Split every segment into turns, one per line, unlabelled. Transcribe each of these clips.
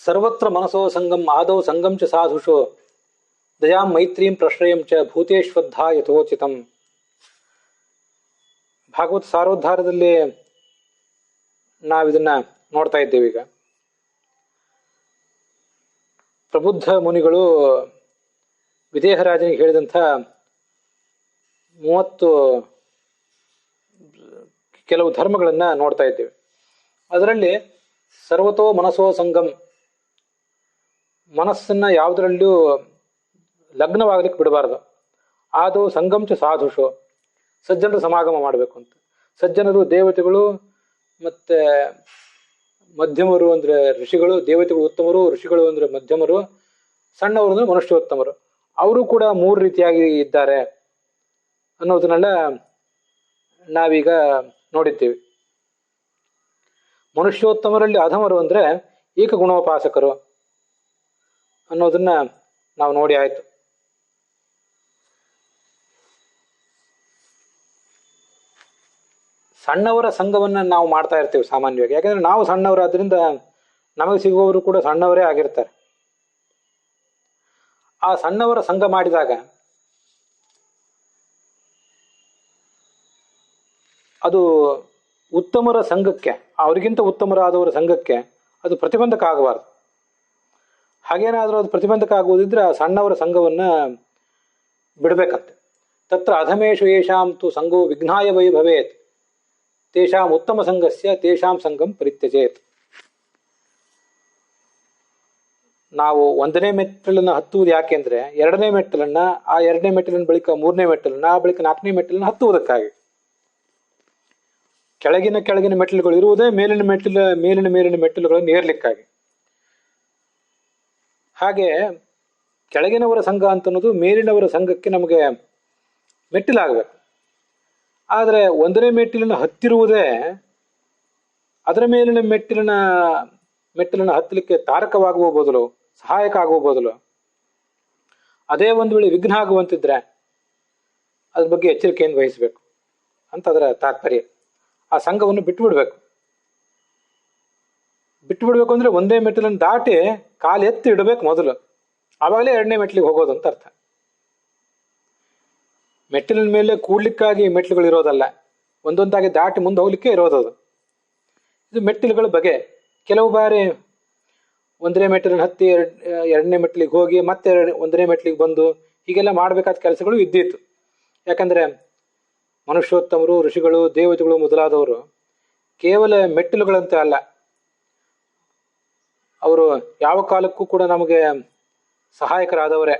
ಸರ್ವತ್ರ ಮನಸೋ ಸಂಗಂ ಆದೌ ಸಂಗಂ ಚ ಸಾಧುಷೋ ದಯಾಂ ಮೈತ್ರೀಂ ಪ್ರಶ್ರಯಂ ಚ ಭೂತೇಶ್ವದ್ಧಾ ಯಥೋಚಿತಂ. ಭಾಗವತ ಸಾರೋದ್ಧಾರದಲ್ಲಿ ನಾವಿದನ್ನ ನೋಡ್ತಾ ಇದ್ದೇವೆ. ಈಗ ಪ್ರಬುದ್ಧ ಮುನಿಗಳು ವಿದೇಹರಾಜನಿಗೆ ಹೇಳಿದಂಥ 30 ಕೆಲವು ಧರ್ಮಗಳನ್ನ ನೋಡ್ತಾ ಇದ್ದೇವೆ. ಅದರಲ್ಲಿ ಸರ್ವತೋ ಮನಸೋ ಸಂಗಮ್, ಮನಸ್ಸನ್ನ ಯಾವುದರಲ್ಲೂ ಲಗ್ನವಾಗಲಿಕ್ಕೆ ಬಿಡಬಾರ್ದು. ಆದೋ ಸಂಗಮ್ ಚ ಸಾಧುಷೋ, ಸಜ್ಜನರು ಸಮಾಗಮ ಮಾಡಬೇಕು ಅಂತ. ಸಜ್ಜನರು ದೇವತೆಗಳು ಮತ್ತೆ ಮಧ್ಯಮರು ಅಂದ್ರೆ ಋಷಿಗಳು, ದೇವತೆಗಳು ಉತ್ತಮರು, ಋಷಿಗಳು ಅಂದ್ರೆ ಮಧ್ಯಮರು, ಸಣ್ಣವರು ಅಂದ್ರೆ ಮನುಷ್ಯೋತ್ತಮರು. ಅವರು ಕೂಡ 3 ರೀತಿಯಾಗಿ ಇದ್ದಾರೆ ಅನ್ನೋದನ್ನೆಲ್ಲ ನಾವೀಗ ನೋಡಿದ್ದೇವೆ. ಮನುಷ್ಯೋತ್ತಮರಲ್ಲಿ ಅಧಮರು ಅಂದ್ರೆ ಏಕಗುಣೋಪಾಸಕರು ಅನ್ನೋದನ್ನ ನಾವು ನೋಡಿ ಆಯ್ತು. ಸಣ್ಣವರ ಸಂಘವನ್ನ ನಾವು ಮಾಡ್ತಾ ಇರ್ತೇವೆ ಸಾಮಾನ್ಯವಾಗಿ. ಯಾಕಂದ್ರೆ ನಾವು ಸಣ್ಣವರಾದ್ರಿಂದ ನಮಗೆ ಸಿಗುವವರು ಕೂಡ ಸಣ್ಣವರೇ ಆಗಿರ್ತಾರೆ. ಆ ಸಣ್ಣವರ ಸಂಘ ಮಾಡಿದಾಗ ಅದು ಉತ್ತಮರ ಸಂಘಕ್ಕೆ, ಅವರಿಗಿಂತ ಉತ್ತಮರಾದವರ ಸಂಘಕ್ಕೆ ಅದು ಪ್ರತಿಬಂಧಕ ಆಗಬಾರ್ದು. ಹಾಗೇನಾದರೂ ಅದು ಪ್ರತಿಬಂಧಕ ಆಗುವುದಿದ್ರೆ ಆ ಸಣ್ಣವರ ಸಂಘವನ್ನ ಬಿಡಬೇಕಂತೆ. ತತ್ರ ಅಧಮೇಶು ಯೇಷಾಂ ತು ಸಂಘೋ ವಿಘ್ನಾಯ ವೈ ಭವೇತ್ ತೇಷಾಂ ಉತ್ತಮ ಸಂಘಸ್ಯ ತೇಷಾಂ ಸಂಘಂ ಪರಿತ್ಯಜೇತ್. ನಾವು 1ನೇ ಮೆಟ್ಟಲನ್ನು ಹತ್ತುವುದು ಯಾಕೆಂದ್ರೆ 2ನೇ ಮೆಟ್ಟಲನ್ನ, ಆ 2ನೇ ಮೆಟ್ಟಲಿನ ಬಳಿಕ 3ನೇ ಮೆಟ್ಟಲನ್ನ, ಆ ಬಳಿಕ 4ನೇ ಮೆಟ್ಟಲನ್ನು ಹತ್ತುವುದಕ್ಕಾಗಿ. ಕೆಳಗಿನ ಮೆಟ್ಟಲುಗಳು ಇರುವುದೇ ಮೇಲಿನ ಮೆಟ್ಟಲುಗಳನ್ನು ಏರ್ಲಿಕ್ಕಾಗಿ. ಹಾಗೆ ಕೆಳಗಿನವರ ಸಂಘ ಅಂತ ಅನ್ನೋದು ಮೇಲಿನವರ ಸಂಘಕ್ಕೆ ನಮಗೆ ಮೆಟ್ಟಿಲಾಗಬೇಕು. ಆದರೆ 1ನೇ ಮೆಟ್ಟಿಲನ್ನು ಹತ್ತಿರುವುದೇ ಅದರ ಮೇಲಿನ ಮೆಟ್ಟಿಲನ್ನು ಹತ್ತಲಿಕ್ಕೆ ತಾರಕವಾಗುವ ಬದಲು, ಸಹಾಯಕ ಆಗುವ ಬದಲು ಅದೇ ಒಂದು ವೇಳೆ ವಿಘ್ನ ಆಗುವಂತಿದ್ರೆ ಅದ್ರ ಬಗ್ಗೆ ಎಚ್ಚರಿಕೆಯನ್ನು ವಹಿಸಬೇಕು ಅಂತ ಅದರ ತಾತ್ಪರ್ಯ. ಆ ಸಂಘವನ್ನು ಬಿಟ್ಟುಬಿಡ್ಬೇಕು ಅಂದ್ರೆ 1ನೇ ಮೆಟ್ಟಿಲನ್ನು ದಾಟಿ ಕಾಲು ಎತ್ತಿ ಇಡಬೇಕು ಮೊದಲು, ಆವಾಗಲೇ 2ನೇ ಮೆಟ್ಟಿಲಿಗೆ ಹೋಗೋದು ಅಂತ ಅರ್ಥ. ಮೆಟ್ಟಿಲಿನ ಮೇಲೆ ಕೂಡ್ಲಿಕ್ಕಾಗಿ ಮೆಟ್ಟಿಲುಗಳು ಇರೋದಲ್ಲ, ಒಂದೊಂದಾಗಿ ದಾಟಿ ಮುಂದೆ ಹೋಗ್ಲಿಕ್ಕೆ ಇರೋದದು. ಇದು ಮೆಟ್ಟಿಲುಗಳ ಬಗೆ. ಕೆಲವು ಬಾರಿ 1ನೇ ಮೆಟ್ಟಿಲನ್ನು ಹತ್ತಿ 2ನೇ ಮೆಟ್ಟಿಲಿಗೆ ಹೋಗಿ ಮತ್ತೆ 1ನೇ ಮೆಟ್ಟಿಲಿಗೆ ಬಂದು ಹೀಗೆಲ್ಲ ಮಾಡಬೇಕಾದ ಕೆಲಸಗಳು ಇದ್ದಿತ್ತು. ಯಾಕಂದ್ರೆ ಮನುಷ್ಯೋತ್ತಮರು, ಋಷಿಗಳು, ದೇವತೆಗಳು ಮೊದಲಾದವರು ಕೇವಲ ಮೆಟ್ಟಿಲುಗಳಂತೆ ಅಲ್ಲ, ಅವರು ಯಾವ ಕಾಲಕ್ಕೂ ಕೂಡ ನಮಗೆ ಸಹಾಯಕರಾದವರೇ.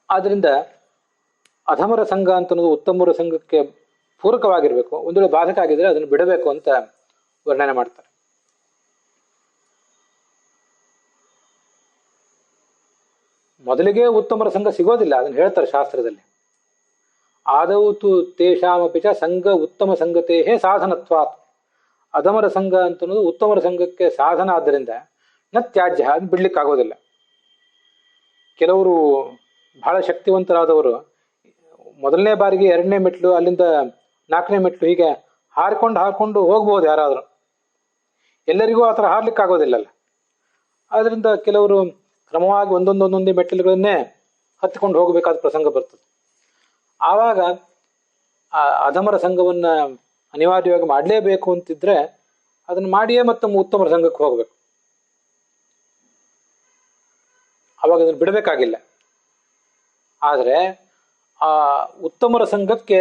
ಆದ್ರಿಂದ ಅಧಮರ ಸಂಘ ಅಂತ ಅನ್ನೋದು ಉತ್ತಮರ ಸಂಘಕ್ಕೆ ಪೂರಕವಾಗಿರ್ಬೇಕು. ಒಂದು ವೇಳೆ ಬಾಧಕ ಆಗಿದ್ರೆ ಅದನ್ನು ಬಿಡಬೇಕು ಅಂತ ವರ್ಣನೆ ಮಾಡ್ತಾರೆ. ಮೊದಲಿಗೆ ಉತ್ತಮರ ಸಂಘ ಸಿಗೋದಿಲ್ಲ, ಅದನ್ನು ಹೇಳ್ತಾರೆ ಶಾಸ್ತ್ರದಲ್ಲಿ. ಆದೌತು ತೇಷಾಮಪಿ ಚ ಸಂಘ ಉತ್ತಮ ಸಂಗತೇ ಸಾಧನತ್ವಾತ್. ಅಧಮರ ಸಂಘ ಅಂತ ಅನ್ನೋದು ಉತ್ತಮರ ಸಂಘಕ್ಕೆ ಸಾಧನ ಆದ್ದರಿಂದ ನ ತ್ಯಾಜ್ಯ, ಅದು ಬಿಡ್ಲಿಕ್ಕಾಗೋದಿಲ್ಲ. ಕೆಲವರು ಬಹಳ ಶಕ್ತಿವಂತರಾದವರು 1ನೇ ಬಾರಿಗೆ 2ನೇ ಮೆಟ್ಲು, ಅಲ್ಲಿಂದ 4ನೇ ಮೆಟ್ಲು, ಹೀಗೆ ಹಾರ್ಕೊಂಡು ಹೋಗ್ಬೋದು ಯಾರಾದರೂ. ಎಲ್ಲರಿಗೂ ಆ ಥರ ಹಾರ್ಲಿಕ್ಕಾಗೋದಿಲ್ಲಲ್ಲ. ಆದ್ರಿಂದ ಕೆಲವರು ಕ್ರಮವಾಗಿ ಒಂದೊಂದೇ ಮೆಟ್ಟಿಲುಗಳನ್ನೇ ಹತ್ತಿಕೊಂಡು ಹೋಗಬೇಕಾದ ಪ್ರಸಂಗ ಬರ್ತದೆ. ಆವಾಗ ಆ ಅಧಮರ ಸಂಘವನ್ನ ಅನಿವಾರ್ಯವಾಗಿ ಮಾಡಲೇಬೇಕು ಅಂತಿದ್ರೆ ಅದನ್ನು ಮಾಡಿಯೇ ಮತ್ತೆ ಉತ್ತಮರ ಸಂಘಕ್ಕೆ ಹೋಗ್ಬೇಕು. ಅವಾಗ ಅದನ್ನು ಬಿಡಬೇಕಾಗಿಲ್ಲ. ಆದರೆ ಆ ಉತ್ತಮರ ಸಂಘಕ್ಕೆ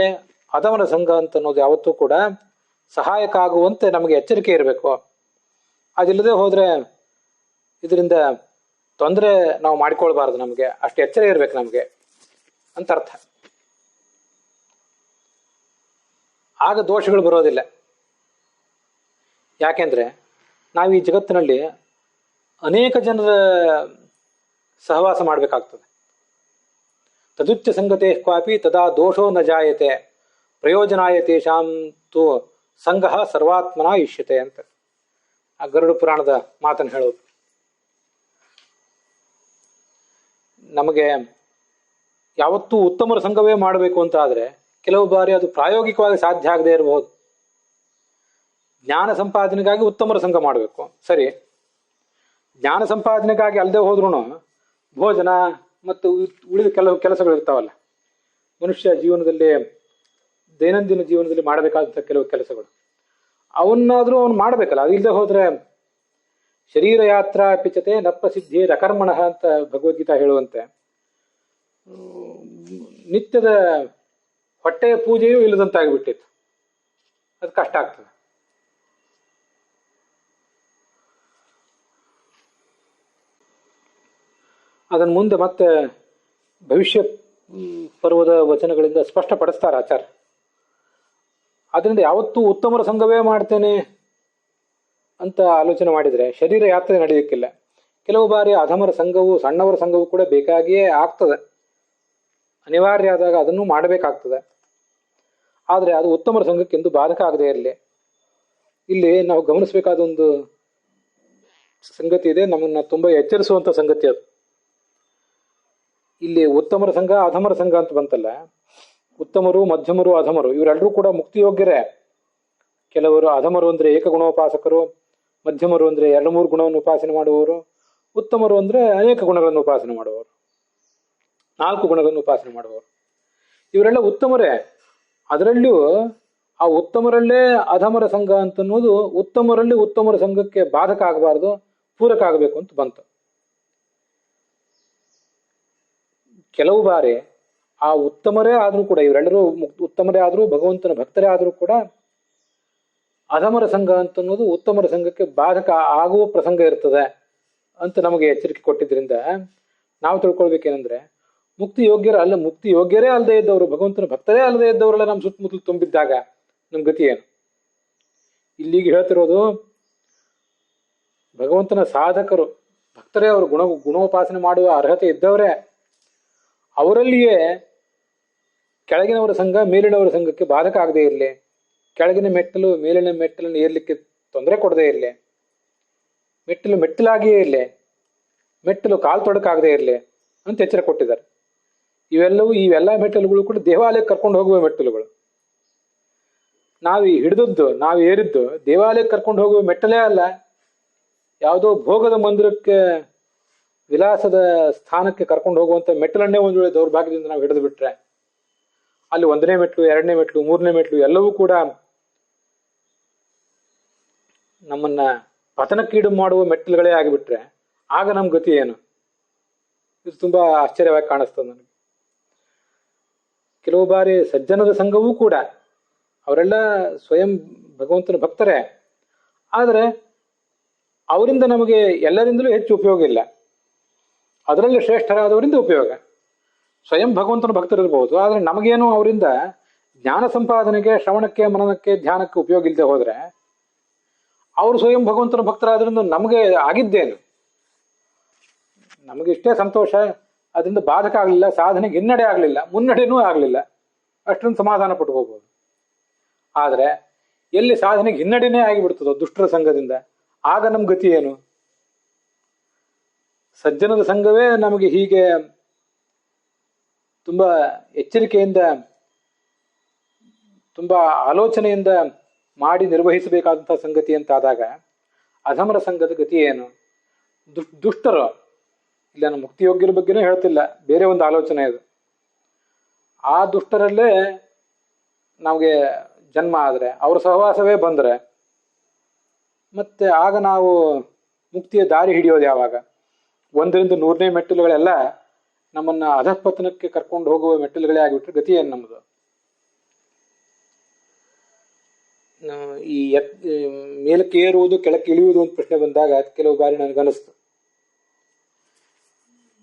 ಅಧಮರ ಸಂಘ ಅಂತ ಅನ್ನೋದು ಯಾವತ್ತೂ ಕೂಡ ಸಹಾಯಕ ಆಗುವಂತೆ ನಮಗೆ ಎಚ್ಚರಿಕೆ ಇರಬೇಕು. ಅದಿಲ್ಲದೆ ಹೋದ್ರೆ ಇದರಿಂದ ತೊಂದರೆ ನಾವು ಮಾಡಿಕೊಳ್ಬಾರ್ದು. ನಮಗೆ ಅಷ್ಟು ಎಚ್ಚರ ಇರ್ಬೇಕು ನಮಗೆ ಅಂತ ಅರ್ಥ. ಆಗ ದೋಷಗಳು ಬರೋದಿಲ್ಲ. ಯಾಕೆಂದ್ರೆ ನಾವು ಈ ಜಗತ್ತಿನಲ್ಲಿ ಅನೇಕ ಜನರ ಸಹವಾಸ ಮಾಡಬೇಕಾಗ್ತದೆ. ತದುಚ್ಚ ಸಂಗತೆ ಕ್ವಾಪಿ ತದಾ ದೋಷೋ ನ ಜಾಯತೆ ಪ್ರಯೋಜನಾಯ ತೇಷಾಂ ತು ಸಂಘ ಸರ್ವಾತ್ಮನ ಇಷ್ಯತೆ ಅಂತ ಆ ಗರುಡ ಪುರಾಣದ ಮಾತನ್ನು ಹೇಳೋದು. ನಮಗೆ ಯಾವತ್ತೂ ಉತ್ತಮರ ಸಂಘವೇ ಮಾಡಬೇಕು ಅಂತ ಆದರೆ ಕೆಲವು ಬಾರಿ ಅದು ಪ್ರಾಯೋಗಿಕವಾಗಿ ಸಾಧ್ಯ ಆಗದೆ ಇರಬಹುದು. ಜ್ಞಾನ ಸಂಪಾದನೆಗಾಗಿ ಉತ್ತಮರ ಸಂಘ ಮಾಡಬೇಕು, ಸರಿ. ಜ್ಞಾನ ಸಂಪಾದನೆಗಾಗಿ ಅಲ್ಲದೆ ಹೋದ್ರೂ ಭೋಜನ ಮತ್ತು ಉಳಿದ ಕೆಲವು ಕೆಲಸಗಳು ಇರ್ತಾವಲ್ಲ, ಮನುಷ್ಯ ಜೀವನದಲ್ಲಿ ದೈನಂದಿನ ಜೀವನದಲ್ಲಿ ಮಾಡಬೇಕಾದಂಥ ಕೆಲವು ಕೆಲಸಗಳು, ಅವನ್ನಾದರೂ ಅವನು ಮಾಡಬೇಕಲ್ಲ. ಅದು ಇಲ್ಲದೆ ಹೋದ್ರೆ ಶರೀರ ಯಾತ್ರಾ ಪಿಚತೆ ನ ಪ್ರಸಿದ್ಧಿ ರಕರ್ಮಣ ಅಂತ ಭಗವದ್ಗೀತಾ ಹೇಳುವಂತೆ ನಿತ್ಯದ ಹೊಟ್ಟೆಯ ಪೂಜೆಯೂ ಇಲ್ಲದಂತಾಗಿಬಿಟ್ಟಿತ್ತು. ಅದು ಕಷ್ಟ ಆಗ್ತದೆ. ಅದನ್ನು ಮುಂದೆ ಮತ್ತೆ ಭವಿಷ್ಯ ಪರ್ವದ ವಚನಗಳಿಂದ ಸ್ಪಷ್ಟಪಡಿಸ್ತಾರೆ ಆಚಾರ್ಯ. ಅದರಿಂದ ಯಾವತ್ತೂ ಉತ್ತಮರ ಸಂಘವೇ ಮಾಡ್ತೇನೆ ಅಂತ ಆಲೋಚನೆ ಮಾಡಿದರೆ ಶರೀರ ಯಾತ್ರೆ ನಡೆಯೋಕ್ಕಿಲ್ಲ. ಕೆಲವು ಬಾರಿ ಅಧಮರ ಸಂಘವು, ಸಣ್ಣವರ ಸಂಘವು ಕೂಡ ಬೇಕಾಗಿಯೇ ಆಗ್ತದೆ. ಅನಿವಾರ್ಯ ಆದಾಗ ಅದನ್ನು ಮಾಡಬೇಕಾಗ್ತದೆ. ಆದರೆ ಅದು ಉತ್ತಮರ ಸಂಘಕ್ಕೆಂದು ಬಾಧಕ ಆಗದೆ ಇರಲಿ. ಇಲ್ಲಿ ನಾವು ಗಮನಿಸಬೇಕಾದ ಒಂದು ಸಂಗತಿ ಇದೆ, ನಮ್ಮನ್ನು ತುಂಬ ಎಚ್ಚರಿಸುವಂಥ ಸಂಗತಿ ಅದು. ಇಲ್ಲಿ ಉತ್ತಮರ ಸಂಘ ಅಧಮರ ಸಂಘ ಅಂತ ಬಂತಲ್ಲ, ಉತ್ತಮರು ಮಧ್ಯಮರು ಅಧಮರು ಇವರೆಲ್ಲರೂ ಕೂಡ ಮುಕ್ತಿಯೋಗ್ಯರೇ. ಕೆಲವರು ಅಧಮರು ಅಂದರೆ ಏಕಗುಣೋಪಾಸಕರು, ಮಧ್ಯಮರು ಅಂದರೆ 2-3 ಗುಣವನ್ನು ಉಪಾಸನೆ ಮಾಡುವವರು, ಉತ್ತಮರು ಅಂದರೆ ಅನೇಕ ಗುಣಗಳನ್ನು ಉಪಾಸನೆ ಮಾಡುವವರು, 4 ಗುಣಗಳನ್ನು ಉಪಾಸನೆ ಮಾಡುವವರು. ಇವರೆಲ್ಲ ಉತ್ತಮರೇ. ಅದರಲ್ಲಿಯೂ ಆ ಉತ್ತಮರಲ್ಲೇ ಅಧಮರ ಸಂಘ ಅಂತನ್ನೋದು ಉತ್ತಮರಲ್ಲಿ ಉತ್ತಮರ ಸಂಘಕ್ಕೆ ಬಾಧಕ ಆಗಬಾರ್ದು, ಪೂರಕ ಆಗಬೇಕು ಅಂತ ಬಂತು. ಕೆಲವು ಬಾರಿ ಆ ಉತ್ತಮರೇ ಆದರೂ ಕೂಡ, ಇವರೆಲ್ಲರೂ ಉತ್ತಮರೇ ಆದರೂ ಭಗವಂತನ ಭಕ್ತರೇ ಆದರೂ ಕೂಡ ಅಧಮರ ಸಂಘ ಅಂತನ್ನೋದು ಉತ್ತಮರ ಸಂಘಕ್ಕೆ ಬಾಧಕ ಆಗುವ ಪ್ರಸಂಗ ಇರ್ತದೆ ಅಂತ ನಮಗೆ ಎಚ್ಚರಿಕೆ ಕೊಟ್ಟಿದ್ರಿಂದ ನಾವು ತಿಳ್ಕೊಳ್ಬೇಕೇನೆಂದ್ರೆ, ಮುಕ್ತಿ ಯೋಗ್ಯರೇ ಅಲ್ಲದೆ ಇದ್ದವರು, ಭಗವಂತನ ಭಕ್ತರೇ ಅಲ್ಲದೆ ಇದ್ದವರೆಲ್ಲ ನಮ್ಮ ಸುತ್ತಮುತ್ತಲು ತುಂಬಿದ್ದಾಗ ನಮ್ಮ ಗತಿ ಏನು? ಇಲ್ಲಿಗೆ ಹೇಳ್ತಿರೋದು ಭಗವಂತನ ಸಾಧಕರು, ಭಕ್ತರೇ ಅವರು, ಗುಣೋಪಾಸನೆ ಮಾಡುವ ಅರ್ಹತೆ ಇದ್ದವರೇ, ಅವರಲ್ಲಿಯೇ ಕೆಳಗಿನವರ ಸಂಘ ಮೇಲಿನವರ ಸಂಘಕ್ಕೆ ಬಾಧಕ ಆಗದೆ ಇರಲಿ, ಕೆಳಗಿನ ಮೆಟ್ಟಲು ಮೇಲಿನ ಮೆಟ್ಟಲನ್ನು ಏರ್ಲಿಕ್ಕೆ ತೊಂದರೆ ಕೊಡದೇ ಇರಲಿ, ಮೆಟ್ಟಲಾಗಿಯೇ ಇರಲಿ, ಮೆಟ್ಟಲು ಕಾಲು ತೊಡಕಾಗದೇ ಇರಲಿ ಅಂತ ಎಚ್ಚರ ಕೊಟ್ಟಿದ್ದಾರೆ. ಇವೆಲ್ಲ ಮೆಟ್ಟಲುಗಳು ಕೂಡ ದೇವಾಲಯಕ್ಕೆ ಕರ್ಕೊಂಡು ಹೋಗುವ ಮೆಟ್ಟಲುಗಳು. ನಾವು ಏರಿದ್ದು ದೇವಾಲಯಕ್ಕೆ ಕರ್ಕೊಂಡು ಹೋಗುವ ಮೆಟ್ಟಲೇ ಅಲ್ಲ, ಯಾವುದೋ ಭೋಗದ ಮಂದಿರಕ್ಕೆ, ವಿಲಾಸದ ಸ್ಥಾನಕ್ಕೆ ಕರ್ಕೊಂಡು ಹೋಗುವಂಥ ಮೆಟ್ಟಲನ್ನೇ ಒಂದು ವೇಳೆ ದೌರ್ಭಾಗ್ಯದಿಂದ ನಾವು ಹಿಡಿದು ಬಿಟ್ರೆ ಅಲ್ಲಿ 1ನೇ ಮೆಟ್ಲು, 2ನೇ ಮೆಟ್ಲು, 3ನೇ ಮೆಟ್ಲು ಎಲ್ಲವೂ ಕೂಡ ನಮ್ಮನ್ನ ಪತನಕ್ಕೀಡು ಮಾಡುವ ಮೆಟ್ಟಲುಗಳೇ ಆಗಿಬಿಟ್ರೆ ಆಗ ನಮ್ಮ ಗತಿ ಏನು? ಇದು ತುಂಬಾ ಆಶ್ಚರ್ಯವಾಗಿ ಕಾಣಿಸ್ತದೆ ನನಗೆ. ಕೆಲವು ಬಾರಿ ಸಜ್ಜನದ ಸಂಘವೂ ಕೂಡ ಅವರೆಲ್ಲ ಸ್ವಯಂ ಭಗವಂತನ ಭಕ್ತರೇ, ಆದರೆ ಅವರಿಂದ ನಮಗೆ ಎಲ್ಲರಿಂದಲೂ ಹೆಚ್ಚು ಉಪಯೋಗ ಇಲ್ಲ. ಅದರಲ್ಲಿ ಶ್ರೇಷ್ಠರಾದವರಿಂದ ಉಪಯೋಗ. ಸ್ವಯಂ ಭಗವಂತನ ಭಕ್ತರಿರ್ಬೋದು, ಆದರೆ ನಮಗೇನು ಅವರಿಂದ ಜ್ಞಾನ ಸಂಪಾದನೆಗೆ, ಶ್ರವಣಕ್ಕೆ, ಮನನಕ್ಕೆ, ಧ್ಯಾನಕ್ಕೆ ಉಪಯೋಗ ಇಲ್ಲದೆ ಹೋದರೆ ಅವರು ಸ್ವಯಂ ಭಗವಂತನ ಭಕ್ತರಾದ್ರಿಂದ ನಮಗೆ ಆಗಿದ್ದೇನು? ನಮಗಿಷ್ಟೇ ಸಂತೋಷ, ಅದರಿಂದ ಬಾಧಕ ಆಗಲಿಲ್ಲ, ಸಾಧನೆಗೆ ಹಿನ್ನಡೆ ಆಗಲಿಲ್ಲ, ಮುನ್ನಡೆನೂ ಆಗಲಿಲ್ಲ, ಅಷ್ಟೊಂದು ಸಮಾಧಾನ ಪಟ್ಕೋಬಹುದು. ಆದರೆ ಎಲ್ಲಿ ಸಾಧನೆಗೆ ಹಿನ್ನಡೆನೇ ಆಗಿಬಿಡ್ತದೋ ದುಷ್ಟರ ಸಂಘದಿಂದ, ಆಗ ನಮ್ಮ ಗತಿ ಏನು? ಸಜ್ಜನದ ಸಂಘವೇ ನಮಗೆ ಹೀಗೆ ತುಂಬಾ ಎಚ್ಚರಿಕೆಯಿಂದ, ತುಂಬಾ ಆಲೋಚನೆಯಿಂದ ಮಾಡಿ ನಿರ್ವಹಿಸಬೇಕಾದಂತಹ ಸಂಗತಿ ಅಂತಾದಾಗ ಅಧಮರ ಸಂಘದ ಗತಿ ಏನು? ದುಷ್ಟರು, ಇಲ್ಲ ನಾನು ಮುಕ್ತಿಯೋಗ್ಯರ ಬಗ್ಗೆನೂ ಹೇಳ್ತಿಲ್ಲ, ಬೇರೆ ಒಂದು ಆಲೋಚನೆ ಅದು. ಆ ದುಷ್ಟರಲ್ಲೇ ನಮಗೆ ಜನ್ಮ ಆದರೆ, ಅವರ ಸಹವಾಸವೇ ಬಂದರೆ ಮತ್ತೆ ಆಗ ನಾವು ಮುಕ್ತಿಯ ದಾರಿ ಹಿಡಿಯೋದು ಯಾವಾಗ? 1ರಿಂದ 100ನೇ ಮೆಟ್ಟಿಲುಗಳೆಲ್ಲ ನಮ್ಮನ್ನ ಅಧಃಪತನಕ್ಕೆ ಕರ್ಕೊಂಡು ಹೋಗುವ ಮೆಟ್ಟಿಲುಗಳೇ ಆಗಿಬಿಟ್ರೆ ಗತಿ ಏನು ನಮ್ಮದು? ಈ ಮೇಲಕ್ಕೆ ಏರುವುದು ಕೆಳಕ್ಕೆ ಇಳಿಯುವುದು ಅಂತ ಪ್ರಶ್ನೆ ಬಂದಾಗ ಕೆಲವು ಬಾರಿ ನನಗನ್ನಿಸ್ತು,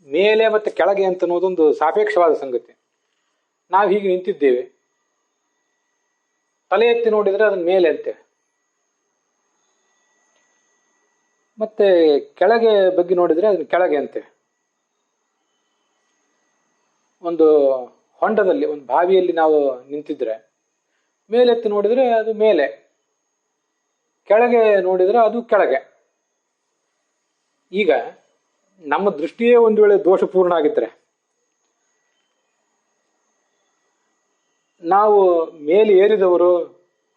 ಮೇಲೆ ಮತ್ತೆ ಕೆಳಗೆ ಅಂತ ಅನ್ನೋದೊಂದು ಸಾಪೇಕ್ಷವಾದ ಸಂಗತಿ. ನಾವು ಹೀಗೆ ನಿಂತಿದ್ದೇವೆ, ತಲೆ ಎತ್ತಿ ನೋಡಿದ್ರೆ ಅದನ್ನ ಮೇಲೆ ಅಂತೆ, ಮತ್ತೆ ಕೆಳಗೆ ಬಗ್ಗೆ ನೋಡಿದ್ರೆ ಅದನ್ನ ಕೆಳಗೆ ಅಂತೆ. ಒಂದು ಹೊಂಡದಲ್ಲಿ, ಒಂದು ಬಾವಿಯಲ್ಲಿ ನಾವು ನಿಂತಿದ್ರೆ ಮೇಲೆತ್ತಿ ನೋಡಿದ್ರೆ ಅದು ಮೇಲೆ, ಕೆಳಗೆ ನೋಡಿದ್ರೆ ಅದು ಕೆಳಗೆ. ಈಗ ನಮ್ಮ ದೃಷ್ಟಿಯೇ ಒಂದು ವೇಳೆ ದೋಷಪೂರ್ಣ ಆಗಿದ್ರೆ, ನಾವು ಮೇಲೆ ಏರಿದವರು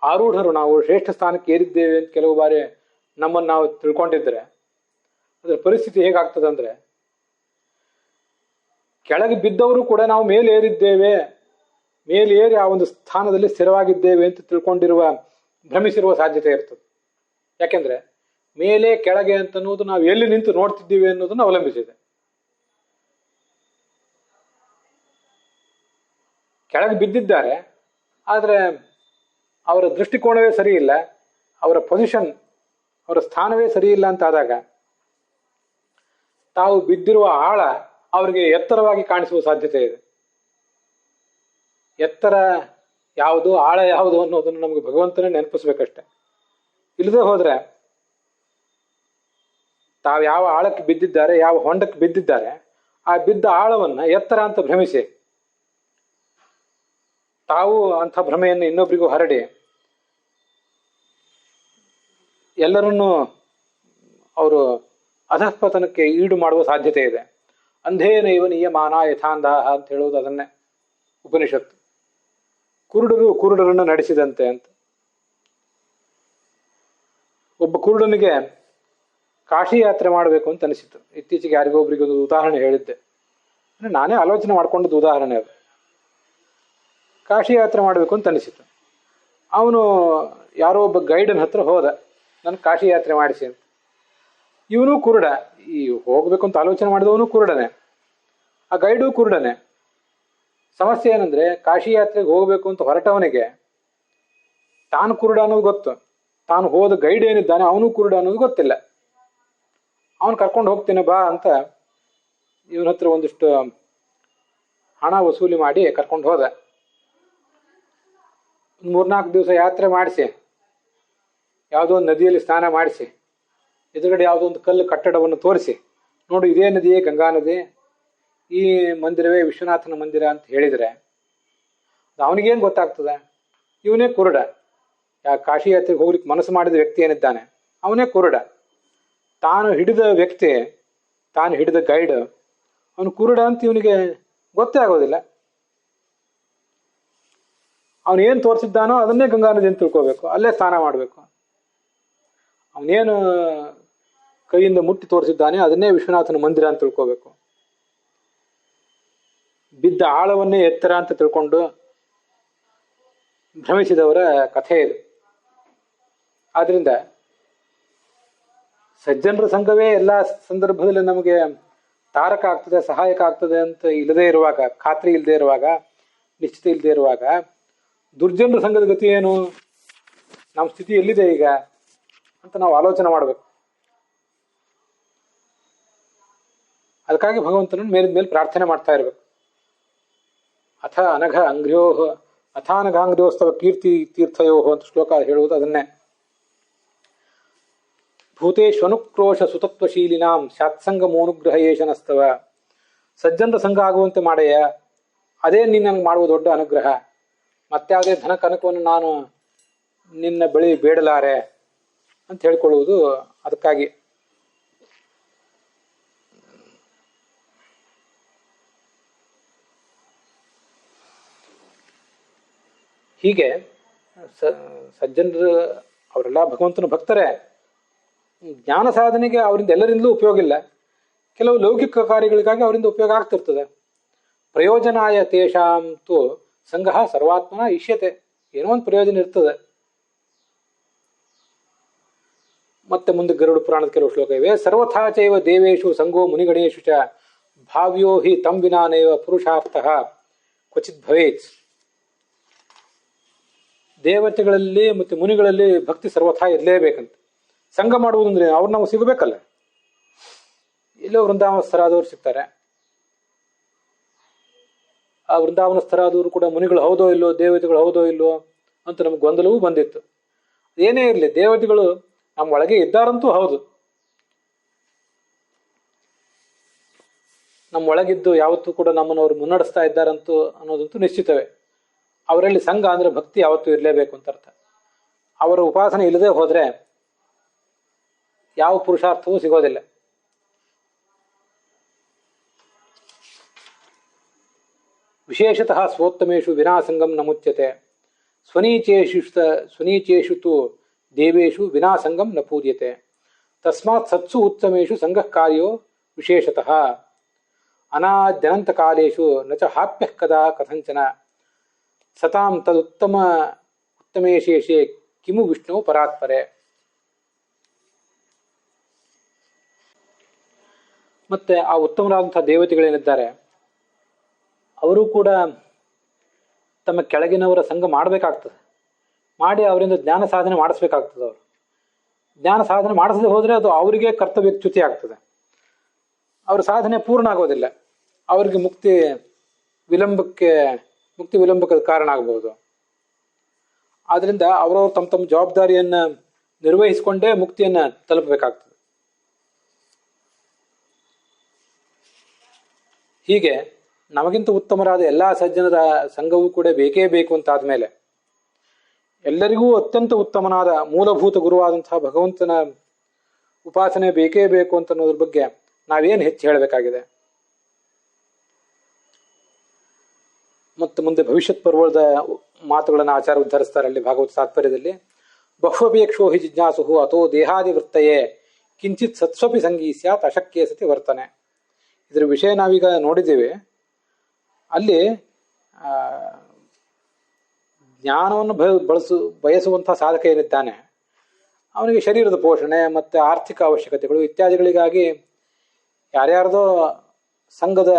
ಆರೂಢರು ನಾವು ಶ್ರೇಷ್ಠ ಸ್ಥಾನಕ್ಕೆ ಏರಿದ್ದೇವೆ ಅಂತ ಕೆಲವು ಬಾರಿ ನಮ್ಮನ್ನು ನಾವು ತಿಳ್ಕೊಂಡಿದ್ರೆ ಅದರ ಪರಿಸ್ಥಿತಿ ಹೇಗಾಗ್ತದೆ ಅಂದರೆ, ಕೆಳಗೆ ಬಿದ್ದವರು ಕೂಡ ನಾವು ಮೇಲೇರಿದ್ದೇವೆ, ಮೇಲೇರಿ ಆ ಒಂದು ಸ್ಥಾನದಲ್ಲಿ ಸ್ಥಿರವಾಗಿದ್ದೇವೆ ಅಂತ ಭ್ರಮಿಸಿರುವ ಸಾಧ್ಯತೆ ಇರ್ತದೆ. ಯಾಕೆಂದ್ರೆ ಮೇಲೆ ಕೆಳಗೆ ಅಂತನ್ನುವುದು ನಾವು ಎಲ್ಲಿ ನಿಂತು ನೋಡ್ತಿದ್ದೀವಿ ಅನ್ನೋದನ್ನು ಅವಲಂಬಿಸಿದೆ. ಕೆಳಗೆ ಬಿದ್ದಿದ್ದಾರೆ, ಆದರೆ ಅವರ ದೃಷ್ಟಿಕೋನವೇ ಸರಿ ಇಲ್ಲ, ಅವರ ಪೊಸಿಷನ್, ಅವರ ಸ್ಥಾನವೇ ಸರಿ ಇಲ್ಲ ಅಂತಾದಾಗ ತಾವು ಬಿದ್ದಿರುವ ಆಳ ಅವರಿಗೆ ಎತ್ತರವಾಗಿ ಕಾಣಿಸುವ ಸಾಧ್ಯತೆ ಇದೆ. ಎತ್ತರ ಯಾವುದು, ಆಳ ಯಾವುದು ಅನ್ನೋದನ್ನು ನಮಗೆ ಭಗವಂತನೇ ನೆನಪಿಸ್ಬೇಕಷ್ಟೆ. ಇಲ್ಲದೆ ಹೋದ್ರೆ ತಾವು ಯಾವ ಆಳಕ್ಕೆ ಬಿದ್ದಿದ್ದಾರೆ, ಯಾವ ಹೊಂಡಕ್ಕೆ ಬಿದ್ದಿದ್ದಾರೆ, ಆ ಬಿದ್ದ ಆಳವನ್ನ ಎತ್ತರ ಅಂತ ಭ್ರಮಿಸಿ ತಾವು ಅಂಥ ಭ್ರಮೆಯನ್ನು ಇನ್ನೊಬ್ಬರಿಗೂ ಹರಡಿ ಎಲ್ಲರನ್ನೂ ಅವರು ಅಧಃಪತನಕ್ಕೆ ಈಡು ಮಾಡುವ ಸಾಧ್ಯತೆ ಇದೆ. ಅಂಧೇನ ಇವ ನಿಯಮಾನ ಯಥಾಂಧಾಹ ಅಂತ ಹೇಳುವುದು ಅದನ್ನೇ ಉಪನಿಷತ್ತು. ಕುರುಡರು ಕುರುಡರನ್ನು ನಡೆಸಿದಂತೆ ಅಂತ. ಒಬ್ಬ ಕುರುಡನಿಗೆ ಕಾಶಿ ಯಾತ್ರೆ ಮಾಡಬೇಕು ಅಂತ ಅನಿಸಿತು. ಇತ್ತೀಚೆಗೆ ಯಾರಿಗೊಬ್ಬರಿಗೆ ಒಂದು ಉದಾಹರಣೆ ಹೇಳಿದ್ದೆ, ನಾನೇ ಆಲೋಚನೆ ಮಾಡ್ಕೊಂಡದ್ದು ಉದಾಹರಣೆ ಅದು. ಕಾಶಿ ಯಾತ್ರೆ ಮಾಡಬೇಕು ಅಂತ ಅನಿಸಿತು. ಅವನು ಯಾರೋ ಒಬ್ಬ ಗೈಡನ ಹತ್ರ ಹೋದ, ನನ್ನ ಕಾಶಿ ಯಾತ್ರೆ ಮಾಡಿಸಿ ಅಂತ. ಇವನು ಕುರುಡ, ಈ ಹೋಗ್ಬೇಕು ಅಂತ ಆಲೋಚನೆ ಮಾಡಿದವನು ಕುರುಡನೆ, ಆ ಗೈಡು ಕುರುಡನೆ. ಸಮಸ್ಯೆ ಏನಂದ್ರೆ, ಕಾಶಿ ಯಾತ್ರೆಗೆ ಹೋಗ್ಬೇಕು ಅಂತ ಹೊರಟವನಿಗೆ ತಾನು ಕುರುಡ ಅನ್ನೋದು ಗೊತ್ತು, ತಾನು ಹೋದ ಗೈಡ್ ಏನಿದ್ದಾನೆ ಅವನು ಕುರುಡ ಅನ್ನೋದು ಗೊತ್ತಿಲ್ಲ. ಅವನು ಕರ್ಕೊಂಡು ಹೋಗ್ತೇನೆ ಬಾ ಅಂತ ಇವನ ಹತ್ರ ಒಂದಿಷ್ಟು ಹಣ ವಸೂಲಿ ಮಾಡಿ ಕರ್ಕೊಂಡು ಹೋದ. 3-4 ದಿವಸ ಯಾತ್ರೆ ಮಾಡಿಸಿ, ಯಾವುದೋ ಒಂದು ನದಿಯಲ್ಲಿ ಸ್ನಾನ ಮಾಡಿಸಿ, ಎದುರುಗಡೆ ಯಾವುದೋ ಒಂದು ಕಲ್ಲು ಕಟ್ಟಡವನ್ನು ತೋರಿಸಿ, ನೋಡು ಇದೇ ನದಿಯೇ ಗಂಗಾ ನದಿ, ಈ ಮಂದಿರವೇ ವಿಶ್ವನಾಥನ ಮಂದಿರ ಅಂತ ಹೇಳಿದರೆ ಅವನಿಗೇನು ಗೊತ್ತಾಗ್ತದೆ? ಇವನೇ ಕುರುಡ. ಕಾಶಿ ಯಾತ್ರೆಗೆ ಹೋಗ್ಲಿಕ್ಕೆ ಮನಸ್ಸು ಮಾಡಿದ ವ್ಯಕ್ತಿ ಏನಿದ್ದಾನೆ ಅವನೇ ಕುರುಡ. ತಾನು ಹಿಡಿದ ವ್ಯಕ್ತಿ, ತಾನು ಹಿಡಿದ ಗೈಡ್ ಅವನು ಕುರುಡ ಅಂತ ಇವನಿಗೆ ಗೊತ್ತೇ ಆಗೋದಿಲ್ಲ. ಅವನೇನು ತೋರಿಸಿದ್ದಾನೋ ಅದನ್ನೇ ಗಂಗಾ ನದಿ ಅಂತ ತಿಳ್ಕೋಬೇಕು, ಅಲ್ಲೇ ಸ್ನಾನ ಮಾಡಬೇಕು. ಅವನೇನು ಕೈಯಿಂದ ಮುಟ್ಟಿ ತೋರಿಸಿದ್ದಾನೆ ಅದನ್ನೇ ವಿಶ್ವನಾಥನ ಮಂದಿರ ಅಂತ ತಿಳ್ಕೋಬೇಕು. ಬಿದ್ದ ಆಳವನ್ನೇ ಎತ್ತರ ಅಂತ ತಿಳ್ಕೊಂಡು ಭ್ರಮಿಸಿದವರ ಕಥೆ ಇದು. ಆದ್ರಿಂದ ಸಜ್ಜನರ ಸಂಘವೇ ಎಲ್ಲ ಸಂದರ್ಭದಲ್ಲಿ ನಮಗೆ ತಾರಕ ಆಗ್ತದೆ, ಸಹಾಯಕ ಆಗ್ತದೆ ಅಂತ ಇಲ್ಲದೆ ಇರುವಾಗ, ಖಾತ್ರಿ ಇಲ್ಲದೆ ಇರುವಾಗ, ನಿಶ್ಚಿತ ಇಲ್ಲದೆ ಇರುವಾಗ ದುರ್ಜನರ ಸಂಘದ ಗತಿ ಏನು, ನಮ್ಮ ಸ್ಥಿತಿ ಎಲ್ಲಿದೆ ಈಗ ಅಂತ ನಾವು ಆಲೋಚನೆ ಮಾಡಬೇಕು. ಅದಕ್ಕಾಗಿ ಭಗವಂತನನ್ನು ಮೇಲಿದ ಮೇಲೆ ಪ್ರಾರ್ಥನೆ ಮಾಡ್ತಾ ಇರಬೇಕು. ಅಥಾನಘಾಂಗ್ರ್ಯೋಸ್ತವ ಕೀರ್ತಿ ತೀರ್ಥಯೋ ಅಂತ ಶ್ಲೋಕ ಹೇಳುವುದು ಅದನ್ನೇ. ಭೂತೇಶ್ವನುಕ್ರೋಶ ಸುತತ್ವಶೀಲಿನಾಂ ಸ್ಯಾತ್ಸಂಗಮೋನುಗ್ರಹಯೇಶನಸ್ತವ. ಸಜ್ಜನರ ಸಂಘ ಆಗುವಂತೆ ಮಾಡಯ್ಯ, ಅದೇ ನೀನು ನನಗೆ ಮಾಡುವ ದೊಡ್ಡ ಅನುಗ್ರಹ. ಮತ್ಯಾವುದೇ ಧನ ಕನಕವನ್ನು ನಾನು ನಿನ್ನ ಬಳಿ ಬೇಡಲಾರೆ ಅಂತ ಹೇಳಿಕೊಳ್ಳುವುದು ಅದಕ್ಕಾಗಿ. ಹೀಗೆ ಸಜ್ಜನರು ಅವರೆಲ್ಲ ಭಗವಂತನ ಭಕ್ತರೇ. ಜ್ಞಾನ ಸಾಧನೆಗೆ ಅವರಿಂದ ಎಲ್ಲರಿಂದಲೂ ಉಪಯೋಗ ಇಲ್ಲ, ಕೆಲವು ಲೌಕಿಕ ಕಾರ್ಯಗಳಿಗಾಗಿ ಅವರಿಂದ ಉಪಯೋಗ ಆಗ್ತಿರ್ತದೆ. ಪ್ರಯೋಜನಾಯ ತೇಷಾಂತು ಸಂಘ ಸರ್ವಾತ್ಮನ ಇಷ್ಯತೆ, ಏನೋ ಒಂದು ಪ್ರಯೋಜನ ಇರ್ತದೆ. ಮತ್ತೆ ಮುಂದೆ ಗರುಡ ಪುರಾಣದ ಕೆಲವು ಶ್ಲೋಕ ಇವೆ. ಸರ್ವಥಾ ಚೈವ ದೇವೇಶು ಸಂಘೋ ಮುನಿಗಣೇಶು ಚ ಭಾವ್ಯೋ ಹಿ ತಂ ವಿನಾನೇವ ಪುರುಷಾರ್ಥ ಕ್ವಚಿತ್ ಭವೇತ್. ದೇವತೆಗಳಲ್ಲಿ ಮತ್ತೆ ಮುನಿಗಳಲ್ಲಿ ಭಕ್ತಿ ಸರ್ವಥಾ ಇರಲೇಬೇಕಂತ. ಸಂಘ ಮಾಡುವುದಂದ್ರೆ ಅವ್ರು ನಾವು ಸಿಗಬೇಕಲ್ಲ. ಎಲ್ಲೋ ವೃಂದಾವನಸ್ಥರಾದವರು ಸಿಗ್ತಾರೆ, ಆ ವೃಂದಾವನಸ್ಥರಾದವರು ಕೂಡ ಮುನಿಗಳು ಹೌದೋ ಇಲ್ಲೋ, ದೇವತೆಗಳು ಹೌದೋ ಇಲ್ಲೋ ಅಂತ ನಮ್ಗೆ ಗೊಂದಲವೂ ಬಂದಿತ್ತು. ಏನೇ ಇರಲಿ, ದೇವತೆಗಳು ನಮ್ಮ ಒಳಗೆ ಇದ್ದಾರಂತೂ ಹೌದು, ನಮ್ಮ ಒಳಗಿದ್ದು ಯಾವತ್ತೂ ಕೂಡ ನಮ್ಮನ್ನು ಅವರು ಮುನ್ನಡೆಸ್ತಾ ಇದ್ದಾರಂತೂ ಅನ್ನೋದಂತೂ ನಿಶ್ಚಿತವೇ. ಅವರಲ್ಲಿ ಸಂಘ ಅಂದ್ರೆ ಭಕ್ತಿ ಯಾವತ್ತೂ ಇರಲೇಬೇಕು ಅಂತ ಅರ್ಥ. ಅವರ ಉಪಾಸನೆ ಇಲ್ಲದೆ ಹೋದ್ರೆ ಯಾವ ಪುರುಷಾರ್ಥವೂ ಸಿಗೋದಿಲ್ಲ. ವಿಶೇಷತಃ ಸ್ವೋತ್ತಮೇಶು ವಿನಾಸಂಗಂ ನ ಮುಚ್ಯತೆ. ಸ್ವನೀಚೇಷು ತು ದೇವೇಶು ವಿನಾ ಸಂಗಂ ನ ಪೂಜ್ಯತೆ ತಸ್ಮಾತ್ ಸತ್ಸು ಉತ್ತಮೇಶು ಸಂಘಃ ಕಾರ್ಯೋ ವಿಶೇಷತಃ ಅನಾದ್ಯನಂತ ಕಾಲೇಶು ನ ಚ ಹಾಪ್ಯಃ ಕದಾ ಕಥಂಚನ ಸತಾಂ ಉತ್ತಮೇಶೇಷೆ ಕಿಮು ವಿಷ್ಣು ಪರಾತ್ಪರೆ. ಮತ್ತೆ ಆ ಉತ್ತಮರಾದಂತಹ ದೇವತೆಗಳೇನಿದ್ದಾರೆ ಅವರು ಕೂಡ ತಮ್ಮ ಕೆಳಗಿನವರ ಸಂಘ ಮಾಡಬೇಕಾಗ್ತದೆ. ಮಾಡಿ ಅವರಿಂದ ಜ್ಞಾನ ಸಾಧನೆ ಮಾಡಿಸ್ಬೇಕಾಗ್ತದೆ. ಅವರು ಜ್ಞಾನ ಸಾಧನೆ ಮಾಡಿಸದೆ ಹೋದರೆ ಅದು ಅವರಿಗೆ ಕರ್ತವ್ಯಚ್ಯುತಿ ಆಗ್ತದೆ. ಅವರ ಸಾಧನೆ ಪೂರ್ಣ ಆಗೋದಿಲ್ಲ. ಅವರಿಗೆ ಮುಕ್ತಿ ವಿಳಂಬಕ್ಕೆ ಕಾರಣ ಆಗಬಹುದು. ಆದ್ರಿಂದ ಅವರವರು ತಮ್ಮ ತಮ್ಮ ಜವಾಬ್ದಾರಿಯನ್ನ ನಿರ್ವಹಿಸಿಕೊಂಡೇ ಮುಕ್ತಿಯನ್ನ ತಲುಪಬೇಕಾಗ್ತದೆ. ಹೀಗೆ ನಮಗಿಂತ ಉತ್ತಮರಾದ ಎಲ್ಲಾ ಸಜ್ಜನರ ಸಂಘವೂ ಕೂಡ ಬೇಕೇ ಬೇಕು ಅಂತಾದ ಮೇಲೆ ಎಲ್ಲರಿಗೂ ಅತ್ಯಂತ ಉತ್ತಮನಾದ ಮೂಲಭೂತ ಗುರುವಾದಂತಹ ಭಗವಂತನ ಉಪಾಸನೆ ಬೇಕೇ ಬೇಕು ಅಂತ ಅನ್ನೋದ್ರ ಬಗ್ಗೆ ನಾವೇನು ಹೆಚ್ಚು ಹೇಳಬೇಕಾಗಿದೆ. ಮತ್ತು ಮುಂದೆ ಭವಿಷ್ಯತ್ ಪರ್ವದ ಮಾತುಗಳನ್ನು ಆಚಾರ ಉದ್ಧರಿಸ್ತಾರೆ ಅಲ್ಲಿ ಭಾಗವತ ತಾತ್ಪರ್ಯದಲ್ಲಿ. ಬಹ್ವಪೇಕ್ಷೋ ಹಿ ಜಿಜ್ಞಾಸು ಅಥೋ ದೇಹಾದಿ ವೃತ್ತಯೇ ಕಿಂಚಿತ್ ಸತ್ಸ್ವಪಿ ಸಂಗೀ ಸ್ಯಾತ್ ಅಶಕ್ಯ ಸತಿ ವರ್ತನೆ. ಇದರ ವಿಷಯ ನಾವೀಗ ನೋಡಿದ್ದೇವೆ. ಅಲ್ಲಿ ಜ್ಞಾನವನ್ನು ಬಯಸುವಂತಹ ಸಾಧಕ ಏನಿದ್ದಾನೆ ಅವನಿಗೆ ಶರೀರದ ಪೋಷಣೆ ಮತ್ತು ಆರ್ಥಿಕ ಅವಶ್ಯಕತೆಗಳು ಇತ್ಯಾದಿಗಳಿಗಾಗಿ ಯಾರ್ಯಾರ್ದೋ ಸಂಘದ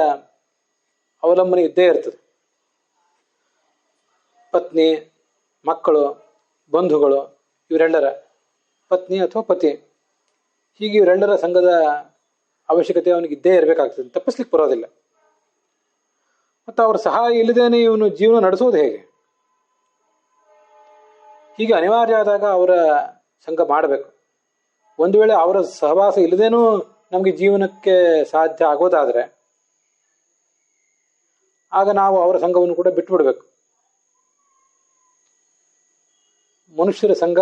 ಅವಲಂಬನೆ ಇದ್ದೇ ಇರ್ತದೆ. ಪತ್ನಿ, ಮಕ್ಕಳು, ಬಂಧುಗಳು, ಇವರೆಲ್ಲರ ಪತ್ನಿ ಅಥವಾ ಪತಿ, ಹೀಗೆ ಇವರೆಲ್ಲರ ಸಂಘದ ಅವಶ್ಯಕತೆ ಅವನಿಗೆ ಇದ್ದೇ ಇರಬೇಕಾಗ್ತದೆ, ತಪ್ಪಿಸ್ಲಿಕ್ಕೆ ಬರೋದಿಲ್ಲ. ಮತ್ತು ಅವರ ಸಹಾಯ ಇಲ್ಲದೇನೆ ಇವನು ಜೀವನ ನಡೆಸೋದು ಹೇಗೆ? ಹೀಗೆ ಅನಿವಾರ್ಯ ಆದಾಗ ಅವರ ಸಂಘ ಮಾಡಬೇಕು. ಒಂದು ವೇಳೆ ಅವರ ಸಹವಾಸ ಇಲ್ಲದೇನೂ ನಮಗೆ ಜೀವನಕ್ಕೆ ಸಾಧ್ಯ ಆಗೋದಾದ್ರೆ ಆಗ ನಾವು ಅವರ ಸಂಘವನ್ನು ಕೂಡ ಬಿಟ್ಟು ಬಿಡಬೇಕು. ಮನುಷ್ಯರ ಸಂಘ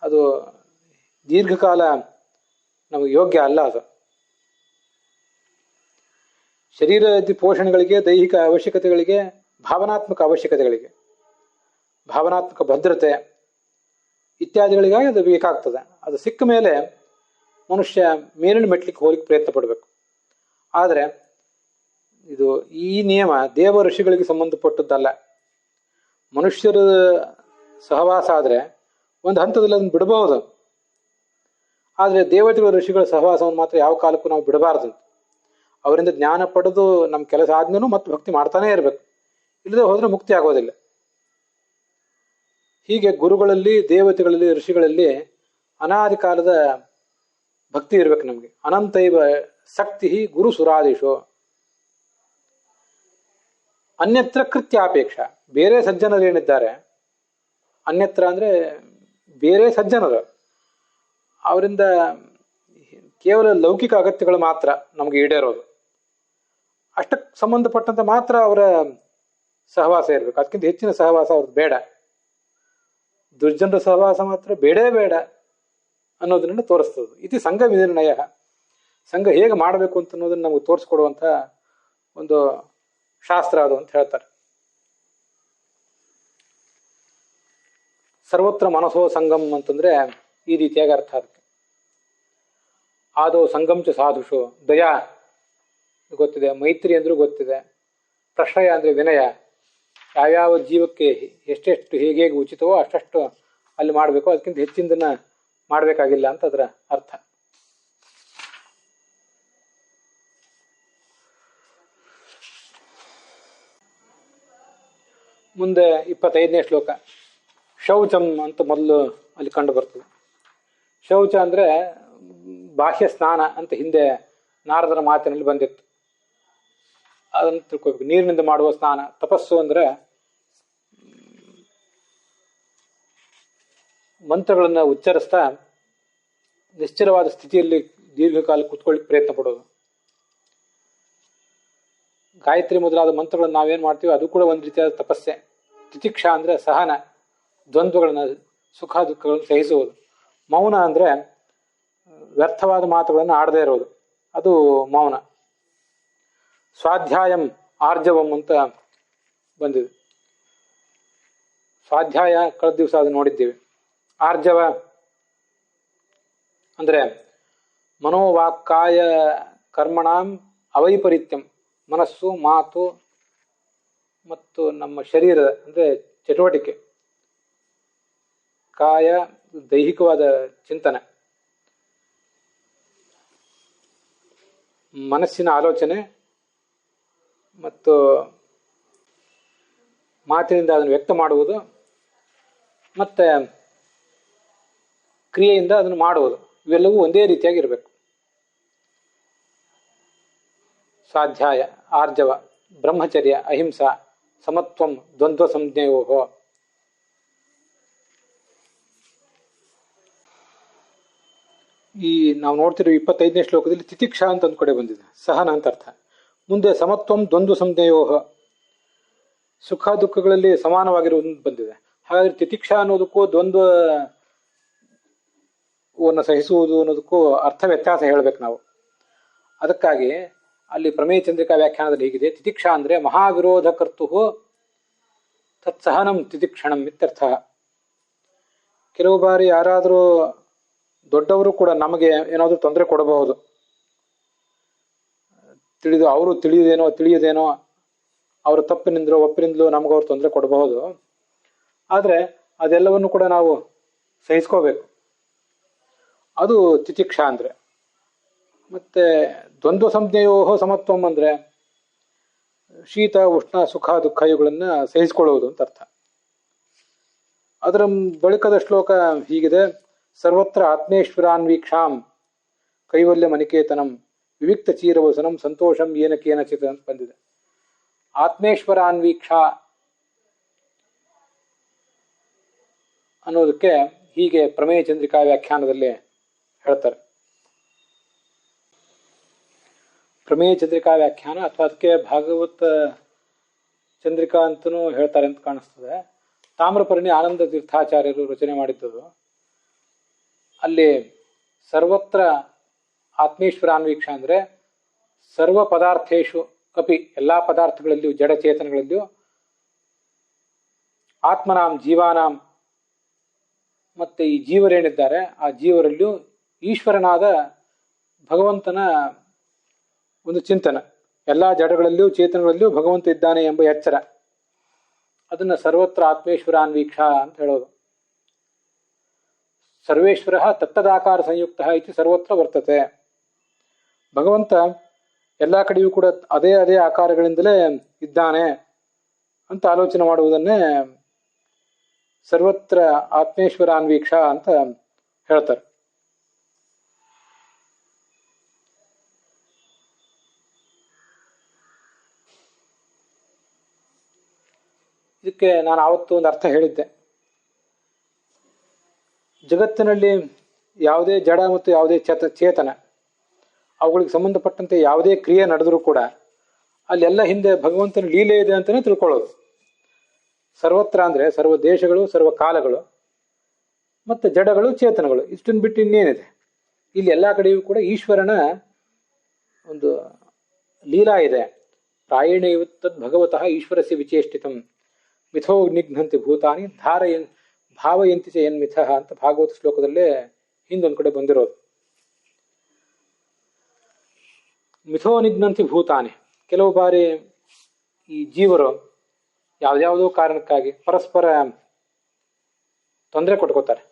ಅದು ದೀರ್ಘಕಾಲ ನಮಗೆ ಯೋಗ್ಯ ಅಲ್ಲ. ಅದು ಶರೀರಾದಿ ಪೋಷಣೆಗಳಿಗೆ, ದೈಹಿಕ ಅವಶ್ಯಕತೆಗಳಿಗೆ, ಭಾವನಾತ್ಮಕ ಅವಶ್ಯಕತೆಗಳಿಗೆ, ಭಾವನಾತ್ಮಕ ಭದ್ರತೆ ಇತ್ಯಾದಿಗಳಿಗಾಗಿ ಅದು ಬೇಕಾಗ್ತದೆ. ಅದು ಸಿಕ್ಕ ಮೇಲೆ ಮನುಷ್ಯ ಮೇಲಿನ ಮೆಟ್ಲಿಕ್ಕೆ ಹೋಗ್ಲಿಕ್ಕೆ ಪ್ರಯತ್ನ ಪಡಬೇಕು. ಆದರೆ ಇದು ಈ ನಿಯಮ ದೇವ ಋಷಿಗಳಿಗೆ ಸಂಬಂಧಪಟ್ಟದ್ದಲ್ಲ. ಮನುಷ್ಯರ ಸಹವಾಸ ಆದರೆ ಒಂದು ಹಂತದಲ್ಲಿ ಅದನ್ನು ಬಿಡಬಹುದು. ಆದರೆ ದೇವತೆಗಳ ಋಷಿಗಳ ಸಹವಾಸವನ್ನು ಮಾತ್ರ ಯಾವ ಕಾಲಕ್ಕೂ ನಾವು ಬಿಡಬಾರ್ದು. ಅವರಿಂದ ಜ್ಞಾನ ಪಡೆದು ನಮ್ಮ ಕೆಲಸ ಆದ್ಮೇಲೂ ಮತ್ತೆ ಭಕ್ತಿ ಮಾಡ್ತಾನೇ ಇರಬೇಕು. ಇಲ್ಲದೆ ಹೋದ್ರೆ ಮುಕ್ತಿ ಆಗೋದಿಲ್ಲ. ಹೀಗೆ ಗುರುಗಳಲ್ಲಿ, ದೇವತೆಗಳಲ್ಲಿ, ಋಷಿಗಳಲ್ಲಿ ಅನಾದಿ ಕಾಲದ ಭಕ್ತಿ ಇರ್ಬೇಕು ನಮಗೆ. ಅನಂತೈವ ಶಕ್ತಿ ಗುರು ಸುರಾದೀಶೋ ಅನ್ಯತ್ರ ಕೃತ್ಯಾಪೇಕ್ಷ. ಬೇರೆ ಸಜ್ಜನರು ಏನಿದ್ದಾರೆ, ಅನ್ಯತ್ರ ಅಂದ್ರೆ ಬೇರೆ ಸಜ್ಜನರು, ಅವರಿಂದ ಕೇವಲ ಲೌಕಿಕ ಅಗತ್ಯಗಳು ಮಾತ್ರ ನಮಗೆ ಈಡೇರೋದು. ಅಷ್ಟಕ್ಕೆ ಸಂಬಂಧಪಟ್ಟಂತೆ ಮಾತ್ರ ಅವರ ಸಹವಾಸ ಇರಬೇಕು. ಅದಕ್ಕಿಂತ ಹೆಚ್ಚಿನ ಸಹವಾಸ ಅವ್ರದ್ದು ಬೇಡ. ದುರ್ಜನರ ಸಹವಾಸ ಮಾತ್ರ ಬೇಡೇ ಬೇಡ ಅನ್ನೋದನ್ನ ತೋರಿಸ್ತದೆ. ಇದು ಸಂಘ ವಿನಿರ್ಣಯ. ಸಂಘ ಹೇಗೆ ಮಾಡಬೇಕು ಅಂತ ಅನ್ನೋದನ್ನ ನಮಗೆ ತೋರಿಸ್ಕೊಡುವಂಥ ಒಂದು ಶಾಸ್ತ್ರ ಅದು ಅಂತ ಹೇಳ್ತಾರೆ. ಸರ್ವತ್ರ ಮನಸೋ ಸಂಗಮ್ ಅಂತಂದ್ರೆ ಈ ರೀತಿಯಾಗಿ ಅರ್ಥ. ಅದಕ್ಕೆ ಆದೋ ಸಂಗಮ್ ಚ ಸಾಧುಷು, ದಯಾ ಗೊತ್ತಿದೆ, ಮೈತ್ರಿ ಅಂದ್ರೂ ಗೊತ್ತಿದೆ, ಪ್ರಶ್ರಯ ಅಂದ್ರೆ ವಿನಯ. ಯಾವ್ಯಾವ ಜೀವಕ್ಕೆ ಎಷ್ಟೆಷ್ಟು ಹೇಗೆ ಉಚಿತವೋ ಅಷ್ಟಷ್ಟು ಅಲ್ಲಿ ಮಾಡಬೇಕು, ಅದಕ್ಕಿಂತ ಹೆಚ್ಚಿಂದನ್ನ ಮಾಡಬೇಕಾಗಿಲ್ಲ ಅಂತ ಅದರ ಅರ್ಥ. ಮುಂದೆ 25ನೇ ಶ್ಲೋಕ. ಶೌಚಂ ಅಂತ ಮೊದಲು ಅಲ್ಲಿ ಕಂಡು ಬರ್ತದೆ. ಶೌಚ ಅಂದ್ರೆ ಬಾಹ್ಯ ಸ್ನಾನ ಅಂತ ಹಿಂದೆ ನಾರದರ ಮಾತಿನಲ್ಲಿ ಬಂದಿತ್ತು. ಅದನ್ನು ತಿಳ್ಕೋಬೇಕು. ನೀರಿನಿಂದ ಮಾಡುವ ಸ್ನಾನ. ತಪಸ್ಸು ಅಂದ್ರೆ ಮಂತ್ರಗಳನ್ನ ಉಚ್ಚರಿಸ್ತಾ ನಿಶ್ಚಲವಾದ ಸ್ಥಿತಿಯಲ್ಲಿ ದೀರ್ಘಕಾಲ ಕೂತ್ಕೊಳ್ಳಿಕ್ಕೆ ಪ್ರಯತ್ನ ಪಡೋದು. ಗಾಯತ್ರಿ ಮೊದಲಾದ ಮಂತ್ರಗಳನ್ನು ನಾವೇನ್ ಮಾಡ್ತೀವಿ ಅದು ಕೂಡ ಒಂದು ರೀತಿಯಾದ ತಪಸ್ಸೆ. ತಿತಿಕ್ಷಾ ಅಂದ್ರೆ ಸಹನ, ದ್ವಂದ್ವಗಳನ್ನ, ಸುಖ ದುಃಖಗಳನ್ನು ಸಹಿಸುವುದು. ಮೌನ ಅಂದ್ರೆ ವ್ಯರ್ಥವಾದ ಮಾತುಗಳನ್ನು ಆಡದೇ ಇರೋದು, ಅದು ಮೌನ. ಸ್ವಾಧ್ಯಾಯಂ ಆರ್ಜವಂ ಅಂತ ಬಂದಿದೆ. ಸ್ವಾಧ್ಯಾಯ ಕಳೆದ ದಿವಸ ಅದು ನೋಡಿದ್ದೀವಿ. ಆರ್ಜವ ಅಂದರೆ ಮನೋವಾಕ್ಕಾಯ ಕರ್ಮಣಾಂ ಅವೈಪರೀತ್ಯಂ, ಮನಸ್ಸು, ಮಾತು ಮತ್ತು ನಮ್ಮ ಶರೀರ ಅಂದರೆ ಚಟುವಟಿಕೆ, ಕಾಯ ದೈಹಿಕವಾದ ಚಿಂತನೆ, ಮನಸ್ಸಿನ ಆಲೋಚನೆ ಮತ್ತು ಮಾತಿನಿಂದ ಅದನ್ನು ವ್ಯಕ್ತ ಮಾಡುವುದು ಮತ್ತು ಕ್ರಿಯೆಯಿಂದ ಅದನ್ನು ಮಾಡುವುದು, ಇವೆಲ್ಲವೂ ಒಂದೇ ರೀತಿಯಾಗಿರಬೇಕು. ಸ್ವಾಧ್ಯಾಯ, ಆರ್ಜವ, ಬ್ರಹ್ಮಚರ್ಯ, ಅಹಿಂಸಾ, ಸಮತ್ವಂ, ದ್ವಂದ್ವ ಸಂಜ್ಞೆಯೋ. ಈ ನಾವು ನೋಡ್ತಿರೋ 25ನೇ ಶ್ಲೋಕದಲ್ಲಿ ತಿತಿಕ್ಷಾ ಅಂತ ಒಂದು ಕಡೆ ಬಂದಿದೆ, ಸಹನ ಅಂತ ಅರ್ಥ. ಮುಂದೆ ಸಮತ್ವಂ ದ್ವಂದ್ವ ಸಂಜ್ಞೆಯೋ, ಸುಖ ದುಃಖಗಳಲ್ಲಿ ಸಮಾನವಾಗಿರುವುದು ಬಂದಿದೆ. ಹಾಗಾದ್ರೆ ತಿತಿಕ್ಷಾ ಅನ್ನೋದಕ್ಕೂ ದ್ವಂದ್ವವನ್ನು ಸಹಿಸುವುದು ಅನ್ನೋದಕ್ಕೂ ಅರ್ಥ ವ್ಯತ್ಯಾಸ ಹೇಳ್ಬೇಕು ನಾವು. ಅದಕ್ಕಾಗಿ ಅಲ್ಲಿ ಪ್ರಮೇಯ ಚಂದ್ರಿಕಾ ವ್ಯಾಖ್ಯಾನದಲ್ಲಿ ಹೀಗಿದೆ: ತಿತಿಕ್ಷಾ ಅಂದ್ರೆ ಮಹಾವಿರೋಧ ಕರ್ತು ತತ್ಸಹನಂ ತಿತಿಕ್ಷಣಂ ಇತ್ಯರ್ಥ. ಕೆಲವು ಬಾರಿ ಯಾರಾದರೂ ದೊಡ್ಡವರು ಕೂಡ ನಮಗೆ ಏನಾದರೂ ತೊಂದರೆ ಕೊಡಬಹುದು, ಅವರು ತಿಳಿಯದೇನೋ ಅವರು ತಪ್ಪಿನಿಂದಲೋ ಒಪ್ಪಿನಿಂದಲೋ ನಮಗವ್ರು ತೊಂದರೆ ಕೊಡಬಹುದು. ಆದರೆ ಅದೆಲ್ಲವನ್ನು ಕೂಡ ನಾವು ಸಹಿಸ್ಕೋಬೇಕು, ಅದು ತಿತಿಕ್ಷಾ ಅಂದ್ರೆ. ಮತ್ತೆ ದ್ವಂದ್ವ ಸಂಜ್ಞೆಯೋ ಸಮತ್ವಂ ಅಂದ್ರೆ ಶೀತ ಉಷ್ಣ ಸುಖ ದುಃಖ ಇವುಗಳನ್ನ ಸಹಿಸಿಕೊಳ್ಳುವುದು ಅಂತ ಅರ್ಥ. ಅದರ ಬಳಿಕದ ಶ್ಲೋಕ ಹೀಗಿದೆ: ಸರ್ವತ್ರ ಆತ್ಮೇಶ್ವರಾನ್ವೀಕ್ಷಾಂ ಕೈವಲ್ಯ ಮನಿಕೇತನಂ ವಿವಿಕ್ತ ಚೀರವಸನಂ ಸಂತೋಷಂ ಏನ ಕೇನಚಿತ್ ಅಂತ ಬಂದಿದೆ. ಆತ್ಮೇಶ್ವರಾನ್ವೀಕ್ಷಾ ಅನ್ನೋದಕ್ಕೆ ಹೀಗೆ ಪ್ರಮೇಯ ಚಂದ್ರಿಕಾ ವ್ಯಾಖ್ಯಾನದಲ್ಲಿ ಹೇಳ್ತಾರೆ. ಪ್ರಮೇಯ ಚಂದ್ರಿಕಾ ವ್ಯಾಖ್ಯಾನ ಅಥವಾ ಅದಕ್ಕೆ ಭಾಗವತ ಚಂದ್ರಿಕಾ ಅಂತಲೂ ಹೇಳ್ತಾರೆ ಅಂತ ಕಾಣಿಸ್ತದೆ. ತಾಮ್ರಪರ್ಣಿ ಆನಂದ ತೀರ್ಥಾಚಾರ್ಯರು ರಚನೆ ಮಾಡಿದ್ದದು. ಅಲ್ಲಿ ಸರ್ವತ್ರ ಆತ್ಮೇಶ್ವರಾನ್ವೀಕ್ಷಾ ಅಂದರೆ ಸರ್ವ ಪದಾರ್ಥೇಶು ಅಪಿ, ಎಲ್ಲ ಪದಾರ್ಥಗಳಲ್ಲಿಯೂ ಜಡಚೇತನಗಳಲ್ಲಿಯೂ ಆತ್ಮನಾಂ ಜೀವಾನಾಂ, ಮತ್ತೆ ಈ ಜೀವರೇನಿದ್ದಾರೆ ಆ ಜೀವರಲ್ಲಿಯೂ ಈಶ್ವರನಾದ ಭಗವಂತನ ಒಂದು ಚಿಂತನ, ಎಲ್ಲ ಜಡಗಳಲ್ಲಿಯೂ ಚೇತನಗಳಲ್ಲಿಯೂ ಭಗವಂತ ಇದ್ದಾನೆ ಎಂಬ ಎಚ್ಚರ, ಅದನ್ನು ಸರ್ವತ್ರ ಆತ್ಮೇಶ್ವರಾನ್ವೀಕ್ಷಾ ಅಂತ ಹೇಳೋದು. ಸರ್ವೇಶ್ವರ ತತ್ತದಾಕಾರ ಸಂಯುಕ್ತ ಇತಿ ಸರ್ವತ್ರ ವರ್ತತೆ. ಭಗವಂತ ಎಲ್ಲ ಕಡೆಯೂ ಕೂಡ ಅದೇ ಅದೇ ಆಕಾರಗಳಿಂದಲೇ ಇದ್ದಾನೆ ಅಂತ ಆಲೋಚನೆ ಮಾಡುವುದನ್ನೇ ಸರ್ವತ್ರ ಆತ್ಮೇಶ್ವರಾನ್ವೀಕ್ಷಾ ಅಂತ ಹೇಳ್ತಾರೆ. ಇದಕ್ಕೆ ನಾನು ಆವತ್ತು ಒಂದು ಅರ್ಥ ಹೇಳಿದ್ದೆ. ಜಗತ್ತಿನಲ್ಲಿ ಯಾವುದೇ ಜಡ ಮತ್ತು ಯಾವುದೇ ಚೇತನ ಅವುಗಳಿಗೆ ಸಂಬಂಧಪಟ್ಟಂತೆ ಯಾವುದೇ ಕ್ರಿಯೆ ನಡೆದರೂ ಕೂಡ ಅಲ್ಲೆಲ್ಲ ಹಿಂದೆ ಭಗವಂತನ ಲೀಲೆ ಇದೆ ಅಂತಲೇ ತಿಳ್ಕೊಳ್ಳೋದು. ಸರ್ವತ್ರ ಅಂದರೆ ಸರ್ವ ದೇಶಗಳು, ಸರ್ವ ಕಾಲಗಳು, ಮತ್ತು ಜಡಗಳು, ಚೇತನಗಳು, ಇಷ್ಟನ್ನು ಬಿಟ್ಟು ಇನ್ನೇನಿದೆ? ಇಲ್ಲಿ ಎಲ್ಲ ಕಡೆಯೂ ಕೂಡ ಈಶ್ವರನ ಒಂದು ಲೀಲಾ ಇದೆ. ಪ್ರಾಯಣೇವತ್ತದ್ ಭಗವತಃ ಈಶ್ವರಸ್ಯ ವಿಚೇಷ್ಟಿತಂ ಮಿಥೋ ನಿಘ್ನಂತಿ ಭೂತಾನಿ ಭಾವಯಂತಿ ಚ ಯನ್ಮಿಥ ಅಂತ ಭಾಗವತ ಶ್ಲೋಕದಲ್ಲೇ ಹಿಂದೊಂದು ಕಡೆ ಬಂದಿರೋದು. ಮಿಥೋ ನಿಘ್ನಂತಿ ಭೂತಾನಿ, ಕೆಲವು ಬಾರಿ ಈ ಜೀವರು ಯಾವುದ್ಯಾವುದೋ ಕಾರಣಕ್ಕಾಗಿ ಪರಸ್ಪರ ತೊಂದರೆ ಕೊಟ್ಕೋತಾರೆ.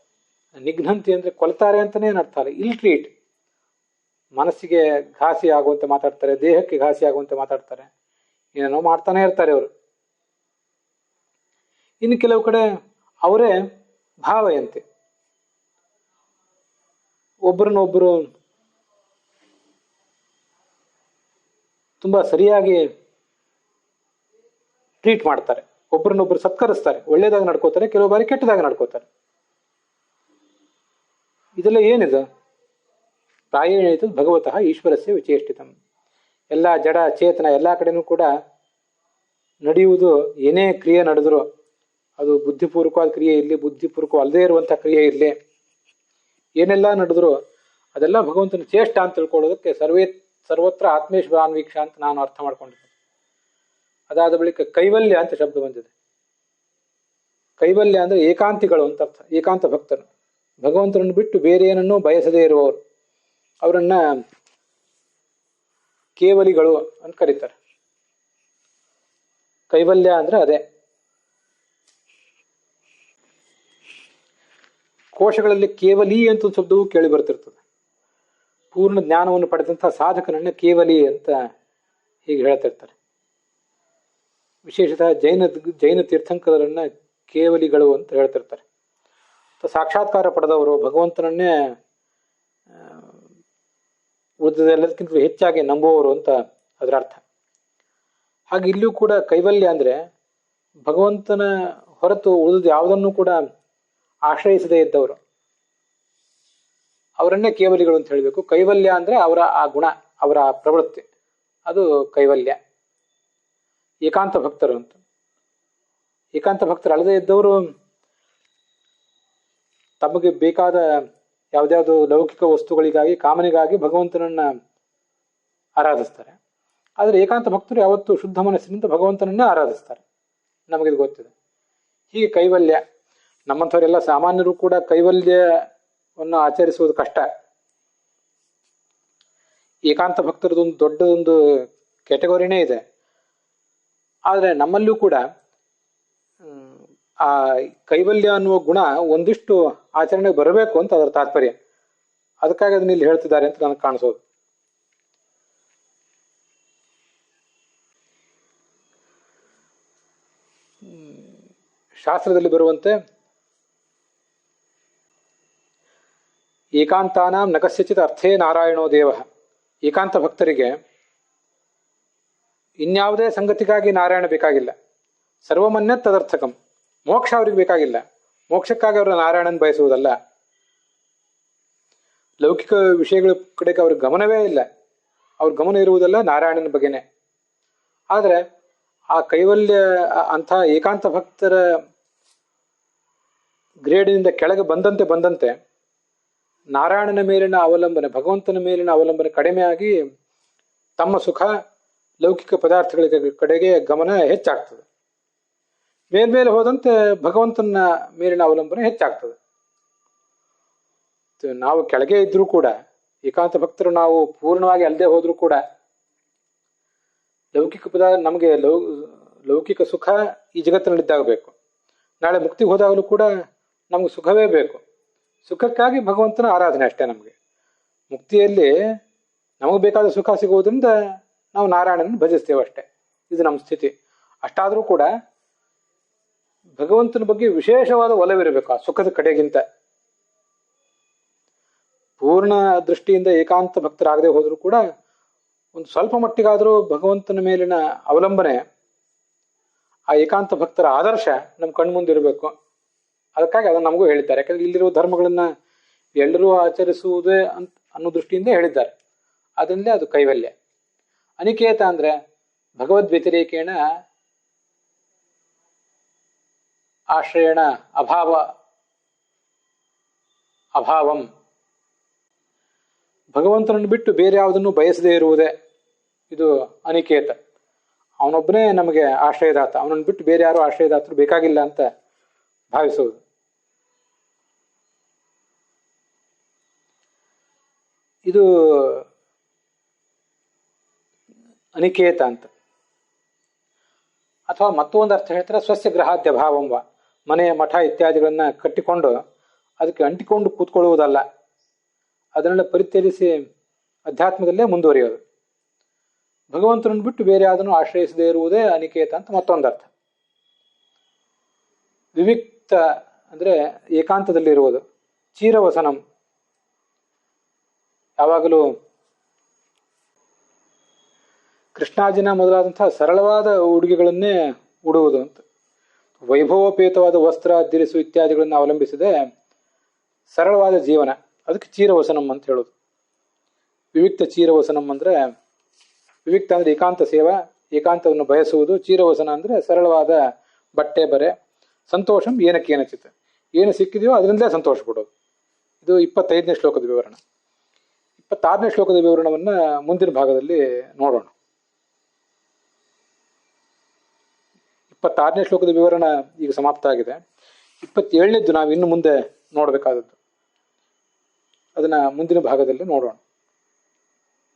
ನಿಘ್ನಂತಿ ಅಂದರೆ ಕೊಲ್ತಾರೆ ಅಂತಲೇ ಅರ್ಥ ಅಲ್ಲ, ಇಲ್ಟ್ರೀಟ್, ಮನಸ್ಸಿಗೆ ಘಾಸಿ ಆಗುವಂತೆ ಮಾತಾಡ್ತಾರೆ, ದೇಹಕ್ಕೆ ಘಾಸಿ ಆಗುವಂತೆ ಮಾತಾಡ್ತಾರೆ, ಏನೇನೋ ಮಾಡ್ತಾನೆ ಇರ್ತಾರೆ ಅವರು. ಇನ್ನು ಕೆಲವು ಕಡೆ ಅವರೇ ಭಾವಯಂತೆ, ಒಬ್ಬರನ್ನೊಬ್ಬರು ತುಂಬಾ ಸರಿಯಾಗಿ ಟ್ರೀಟ್ ಮಾಡ್ತಾರೆ, ಒಬ್ಬರನ್ನೊಬ್ಬರು ಸತ್ಕರಿಸ್ತಾರೆ, ಒಳ್ಳೇದಾಗಿ ನಡ್ಕೋತಾರೆ, ಕೆಲವು ಬಾರಿ ಕೆಟ್ಟದಾಗಿ ನಡ್ಕೋತಾರೆ. ಇದೆಲ್ಲ ಏನಿದು? ಪ್ರಾಯೇಣಿತು ಭಗವತಃ ಈಶ್ವರಸ್ಯ ವಿಚೇಷ್ಟಿತಂ. ಎಲ್ಲ ಜಡ ಚೇತನ ಎಲ್ಲ ಕಡೆನೂ ಕೂಡ ನಡೆಯುವುದು, ಏನೇ ಕ್ರಿಯೆ ನಡೆದ್ರು ಅದು ಬುದ್ಧಿಪೂರ್ವಕವಾದ ಕ್ರಿಯೆ ಇರಲಿ, ಬುದ್ಧಿಪೂರ್ವಕ ಅಲ್ಲದೇ ಇರುವಂತಹ ಕ್ರಿಯೆ ಇರಲಿ, ಏನೆಲ್ಲ ನಡೆದ್ರು ಅದೆಲ್ಲ ಭಗವಂತನ ಚೇಷ್ಟ ಅಂತ ತಿಳ್ಕೊಳ್ಳೋದಕ್ಕೆ ಸರ್ವತ್ರ ಆತ್ಮೇಶ್ವರಾನ್ವೀಕ್ಷಾ ಅಂತ ನಾನು ಅರ್ಥ ಮಾಡ್ಕೊಂಡಿದ್ದೆ. ಅದಾದ ಬಳಿಕ ಕೈವಲ್ಯ ಅಂತ ಶಬ್ದ ಬಂದಿದೆ. ಕೈವಲ್ಯ ಅಂದರೆ ಏಕಾಂತಿಗಳು ಅಂತ ಅರ್ಥ. ಏಕಾಂತ ಭಕ್ತರು, ಭಗವಂತನನ್ನು ಬಿಟ್ಟು ಬೇರೆ ಏನನ್ನೂ ಬಯಸದೇ ಇರುವವರು, ಅವರನ್ನ ಕೇವಲಿಗಳು ಅಂತ ಕರೀತಾರೆ. ಕೈವಲ್ಯ ಅಂದ್ರೆ ಅದೇ. ಕೋಶಗಳಲ್ಲಿ ಕೇವಲಿ ಅಂತ ಒಂದು ಶಬ್ದವೂ ಕೇಳಿ ಬರ್ತಿರ್ತದೆ. ಪೂರ್ಣ ಜ್ಞಾನವನ್ನು ಪಡೆದಂತಹ ಸಾಧಕನನ್ನ ಕೇವಲಿ ಅಂತ ಹೀಗೆ ಹೇಳ್ತಿರ್ತಾರೆ. ವಿಶೇಷತಃ ಜೈನ ತೀರ್ಥಂಕರನ್ನ ಕೇವಲಿಗಳು ಅಂತ ಹೇಳ್ತಿರ್ತಾರೆ. ಸಾಕ್ಷಾತ್ಕಾರ ಪಡೆದವರು, ಭಗವಂತನನ್ನೇ ಉಳಿದೆಲ್ಲದಕ್ಕಿಂತ ಹೆಚ್ಚಾಗಿ ನಂಬುವವರು ಅಂತ ಅದರ ಅರ್ಥ. ಹಾಗೆ ಇಲ್ಲಿಯೂ ಕೂಡ ಕೈವಲ್ಯ ಅಂದ್ರೆ ಭಗವಂತನ ಹೊರತು ಉಳಿದ ಯಾವುದನ್ನು ಕೂಡ ಆಶ್ರಯಿಸದೇ ಇದ್ದವರು, ಅವರನ್ನೇ ಕೇವಲಿಗಳು ಅಂತ ಹೇಳಬೇಕು. ಕೈವಲ್ಯ ಅಂದ್ರೆ ಅವರ ಆ ಗುಣ, ಅವರ ಆ ಪ್ರವೃತ್ತಿ, ಅದು ಕೈವಲ್ಯ. ಏಕಾಂತ ಭಕ್ತರು ಅಂತ. ಏಕಾಂತ ಭಕ್ತರು ಅಲ್ಲದೆ ಇದ್ದವರು ತಮಗೆ ಬೇಕಾದ ಯಾವುದ್ಯಾವುದು ಲೌಕಿಕ ವಸ್ತುಗಳಿಗಾಗಿ, ಕಾಮನೆಗಾಗಿ ಭಗವಂತನನ್ನ ಆರಾಧಿಸ್ತಾರೆ. ಆದರೆ ಏಕಾಂತ ಭಕ್ತರು ಯಾವತ್ತೂ ಶುದ್ಧ ಮನಸ್ಸಿನಿಂದ ಭಗವಂತನನ್ನೇ ಆರಾಧಿಸ್ತಾರೆ. ನಮಗಿದು ಗೊತ್ತಿದೆ. ಹೀಗೆ ಕೈವಲ್ಯ. ನಮ್ಮಂಥವರೆಲ್ಲ ಸಾಮಾನ್ಯರು ಕೂಡ ಕೈವಲ್ಯವನ್ನು ಆಚರಿಸುವುದು ಕಷ್ಟ. ಏಕಾಂತ ಭಕ್ತರದೊಂದು ದೊಡ್ಡದೊಂದು ಕ್ಯಾಟಗರಿನೇ ಇದೆ. ಆದರೆ ನಮ್ಮಲ್ಲೂ ಕೂಡ ಆ ಕೈವಲ್ಯ ಅನ್ನುವ ಗುಣ ಒಂದಿಷ್ಟು ಆಚರಣೆಗೆ ಬರಬೇಕು ಅಂತ ಅದರ ತಾತ್ಪರ್ಯ. ಅದಕ್ಕಾಗಿ ಅದನ್ನ ಇಲ್ಲಿ ಹೇಳ್ತಿದ್ದಾರೆ ಅಂತ ನನಗೆ ಕಾಣಿಸೋದು. ಶಾಸ್ತ್ರದಲ್ಲಿ ಬರುವಂತೆ ಏಕಾಂತಾನಾಂ ನ ಕಸ್ಯಚಿತ್ ಅರ್ಥೇ ನಾರಾಯಣೋ ದೇವ. ಏಕಾಂತ ಭಕ್ತರಿಗೆ ಇನ್ಯಾವುದೇ ಸಂಗತಿಗಾಗಿ ನಾರಾಯಣ ಬೇಕಾಗಿಲ್ಲ. ಸರ್ವಮನ್ಯ ತದರ್ಥಕಂ. ಮೋಕ್ಷ ಅವ್ರಿಗೆ ಬೇಕಾಗಿಲ್ಲ. ಮೋಕ್ಷಕ್ಕಾಗಿ ಅವರ ನಾರಾಯಣನ್ ಬಯಸುವುದಲ್ಲ. ಲೌಕಿಕ ವಿಷಯಗಳ ಕಡೆಗೆ ಅವ್ರಿಗೆ ಗಮನವೇ ಇಲ್ಲ. ಅವ್ರ ಗಮನ ಇರುವುದಲ್ಲ ನಾರಾಯಣನ ಬಗೆನೆ. ಆದರೆ ಆ ಕೈವಲ್ಯ ಅಂಥ ಏಕಾಂತ ಭಕ್ತರ ಗ್ರೇಡಿನಿಂದ ಕೆಳಗೆ ಬಂದಂತೆ ನಾರಾಯಣನ ಮೇಲಿನ ಅವಲಂಬನೆ, ಭಗವಂತನ ಮೇಲಿನ ಅವಲಂಬನೆ ಕಡಿಮೆಯಾಗಿ ತಮ್ಮ ಸುಖ, ಲೌಕಿಕ ಪದಾರ್ಥಗಳ ಕಡೆಗೆ ಗಮನ ಹೆಚ್ಚಾಗ್ತದೆ. ಮೇಲ್ಮೇಲೆ ಹೋದಂತೆ ಭಗವಂತನ ಮೇಲಿನ ಅವಲಂಬನೆ ಹೆಚ್ಚಾಗ್ತದೆ. ನಾವು ಕೆಳಗೆ ಇದ್ರೂ ಕೂಡ, ಏಕಾಂತ ಭಕ್ತರು ನಾವು ಪೂರ್ಣವಾಗಿ ಅಲ್ಲದೆ ಹೋದ್ರೂ ಕೂಡ, ಲೌಕಿಕ ಪದಾರ್ಥ ನಮಗೆ ಲೌಕಿಕ ಸುಖ ಈ ಜಗತ್ತಿನಲ್ಲಿದ್ದಾಗ ಬೇಕು. ನಾಳೆ ಮುಕ್ತಿಗೆ ಹೋದಾಗಲೂ ಕೂಡ ನಮ್ಗೆ ಸುಖವೇ ಬೇಕು. ಸುಖಕ್ಕಾಗಿ ಭಗವಂತನ ಆರಾಧನೆ ಅಷ್ಟೇ. ನಮಗೆ ಮುಕ್ತಿಯಲ್ಲಿ ನಮಗೆ ಬೇಕಾದ ಸುಖ ಸಿಗುವುದರಿಂದ ನಾವು ನಾರಾಯಣನ ಭಜಿಸ್ತೇವೆ ಅಷ್ಟೇ. ಇದು ನಮ್ಮ ಸ್ಥಿತಿ. ಅಷ್ಟಾದರೂ ಕೂಡ ಭಗವಂತನ ಬಗ್ಗೆ ವಿಶೇಷವಾದ ಒಲವಿರಬೇಕು ಆ ಸುಖದ ಕಡೆಗಿಂತ. ಪೂರ್ಣ ದೃಷ್ಟಿಯಿಂದ ಏಕಾಂತ ಭಕ್ತರಾಗದೆ ಹೋದರೂ ಕೂಡ ಒಂದು ಸ್ವಲ್ಪ ಮಟ್ಟಿಗಾದರೂ ಭಗವಂತನ ಮೇಲಿನ ಅವಲಂಬನೆ, ಆ ಏಕಾಂತ ಭಕ್ತರ ಆದರ್ಶ ನಮ್ಮ ಕಣ್ಮುಂದಿರಬೇಕು. ಅದಕ್ಕಾಗಿ ಅದನ್ನು ನಮಗೂ ಹೇಳಿದ್ದಾರೆ. ಯಾಕಂದ್ರೆ ಇಲ್ಲಿರುವ ಧರ್ಮಗಳನ್ನ ಎಲ್ಲರೂ ಆಚರಿಸುವುದೇ ಅನ್ನೋ ದೃಷ್ಟಿಯಿಂದ ಹೇಳಿದ್ದಾರೆ. ಅದರಿಂದಲೇ ಅದು ಕೈವಲ್ಯ. ಅನಿಕೇತ ಅಂದ್ರೆ ಭಗವದ್ ವ್ಯತಿರೇಕೇಣ ಆಶ್ರಯಣ ಅಭಾವಂ. ಭಗವಂತನನ್ನು ಬಿಟ್ಟು ಬೇರೆ ಯಾವುದನ್ನು ಬಯಸದೇ ಇರುವುದೇ ಇದು ಅನಿಕೇತ. ಅವನೊಬ್ಬನೇ ನಮಗೆ ಆಶ್ರಯದಾತ, ಅವನನ್ನು ಬಿಟ್ಟು ಬೇರೆ ಯಾರು ಆಶ್ರಯದಾತರು ಬೇಕಾಗಿಲ್ಲ ಅಂತ ಭಾವಿಸುವುದು. ಇದು ಅನಿಕೇತ ಅಂತ. ಅಥವಾ ಮತ್ತೊಂದು ಅರ್ಥ ಹೇಳ್ತಾರೆ, ಸ್ವಸ್ಯ ಗ್ರಹಾದ್ಯ ಭಾವಂವ. ಮನೆ, ಮಠ ಇತ್ಯಾದಿಗಳನ್ನ ಕಟ್ಟಿಕೊಂಡು ಅದಕ್ಕೆ ಅಂಟಿಕೊಂಡು ಕೂತ್ಕೊಳ್ಳುವುದಲ್ಲ, ಅದನ್ನೆಲ್ಲ ಪರಿತ್ಯಜಿಸಿ ಅಧ್ಯಾತ್ಮದಲ್ಲೇ ಮುಂದುವರಿಯೋದು. ಭಗವಂತನನ್ನು ಬಿಟ್ಟು ಬೇರೆ ಯಾವುದನ್ನು ಆಶ್ರಯಿಸದೇ ಇರುವುದೇ ಅನಿಕೇತ ಅಂತ ಮತ್ತೊಂದು ಅರ್ಥ. ವಿವಿಕ್ತ ಅಂದ್ರೆ ಏಕಾಂತದಲ್ಲಿರುವುದು. ಚೀರವಸನಂ, ಯಾವಾಗಲೂ ಕೃಷ್ಣಾಜಿನ ಮೊದಲಾದಂತಹ ಸರಳವಾದ ಉಡುಗೆಗಳನ್ನೇ ಉಡುವುದು ಅಂತ. ವೈಭವೋಪೇತವಾದ ವಸ್ತ್ರ ಧರಿಸು ಇತ್ಯಾದಿಗಳನ್ನು ಅವಲಂಬಿಸದೆ ಸರಳವಾದ ಜೀವನ, ಅದಕ್ಕೆ ಚೀರವಸನಂ ಅಂತ ಹೇಳೋದು. ವಿವಿಕ್ತ ಚೀರವಸನಂ ಅಂದ್ರೆ, ವಿವಿಕ್ತ ಅಂದ್ರೆ ಏಕಾಂತ ಸೇವಾ, ಏಕಾಂತವನ್ನು ಬಯಸುವುದು. ಚೀರವಸನ ಅಂದ್ರೆ ಸರಳವಾದ ಬಟ್ಟೆ ಬರೆ. ಸಂತೋಷಂ ಏನಕ್ಕೇನಚಿತ್, ಏನು ಸಿಕ್ಕಿದೆಯೋ ಅದರಿಂದಲೇ ಸಂತೋಷ ಪಡೋದು. ಇದು 25ನೇ ಶ್ಲೋಕದ ವಿವರಣ. 26ನೇ ಶ್ಲೋಕದ ವಿವರಣವನ್ನ ಮುಂದಿನ ಭಾಗದಲ್ಲಿ ನೋಡೋಣ. 26ನೇ ಶ್ಲೋಕದ ವಿವರಣ ಈಗ ಸಮಾಪ್ತ ಆಗಿದೆ. 27ನೇದ್ದು ನಾವು ಇನ್ನು ಮುಂದೆ ನೋಡಬೇಕಾದದ್ದು. ಅದನ್ನ ಮುಂದಿನ ಭಾಗದಲ್ಲಿ ನೋಡೋಣ.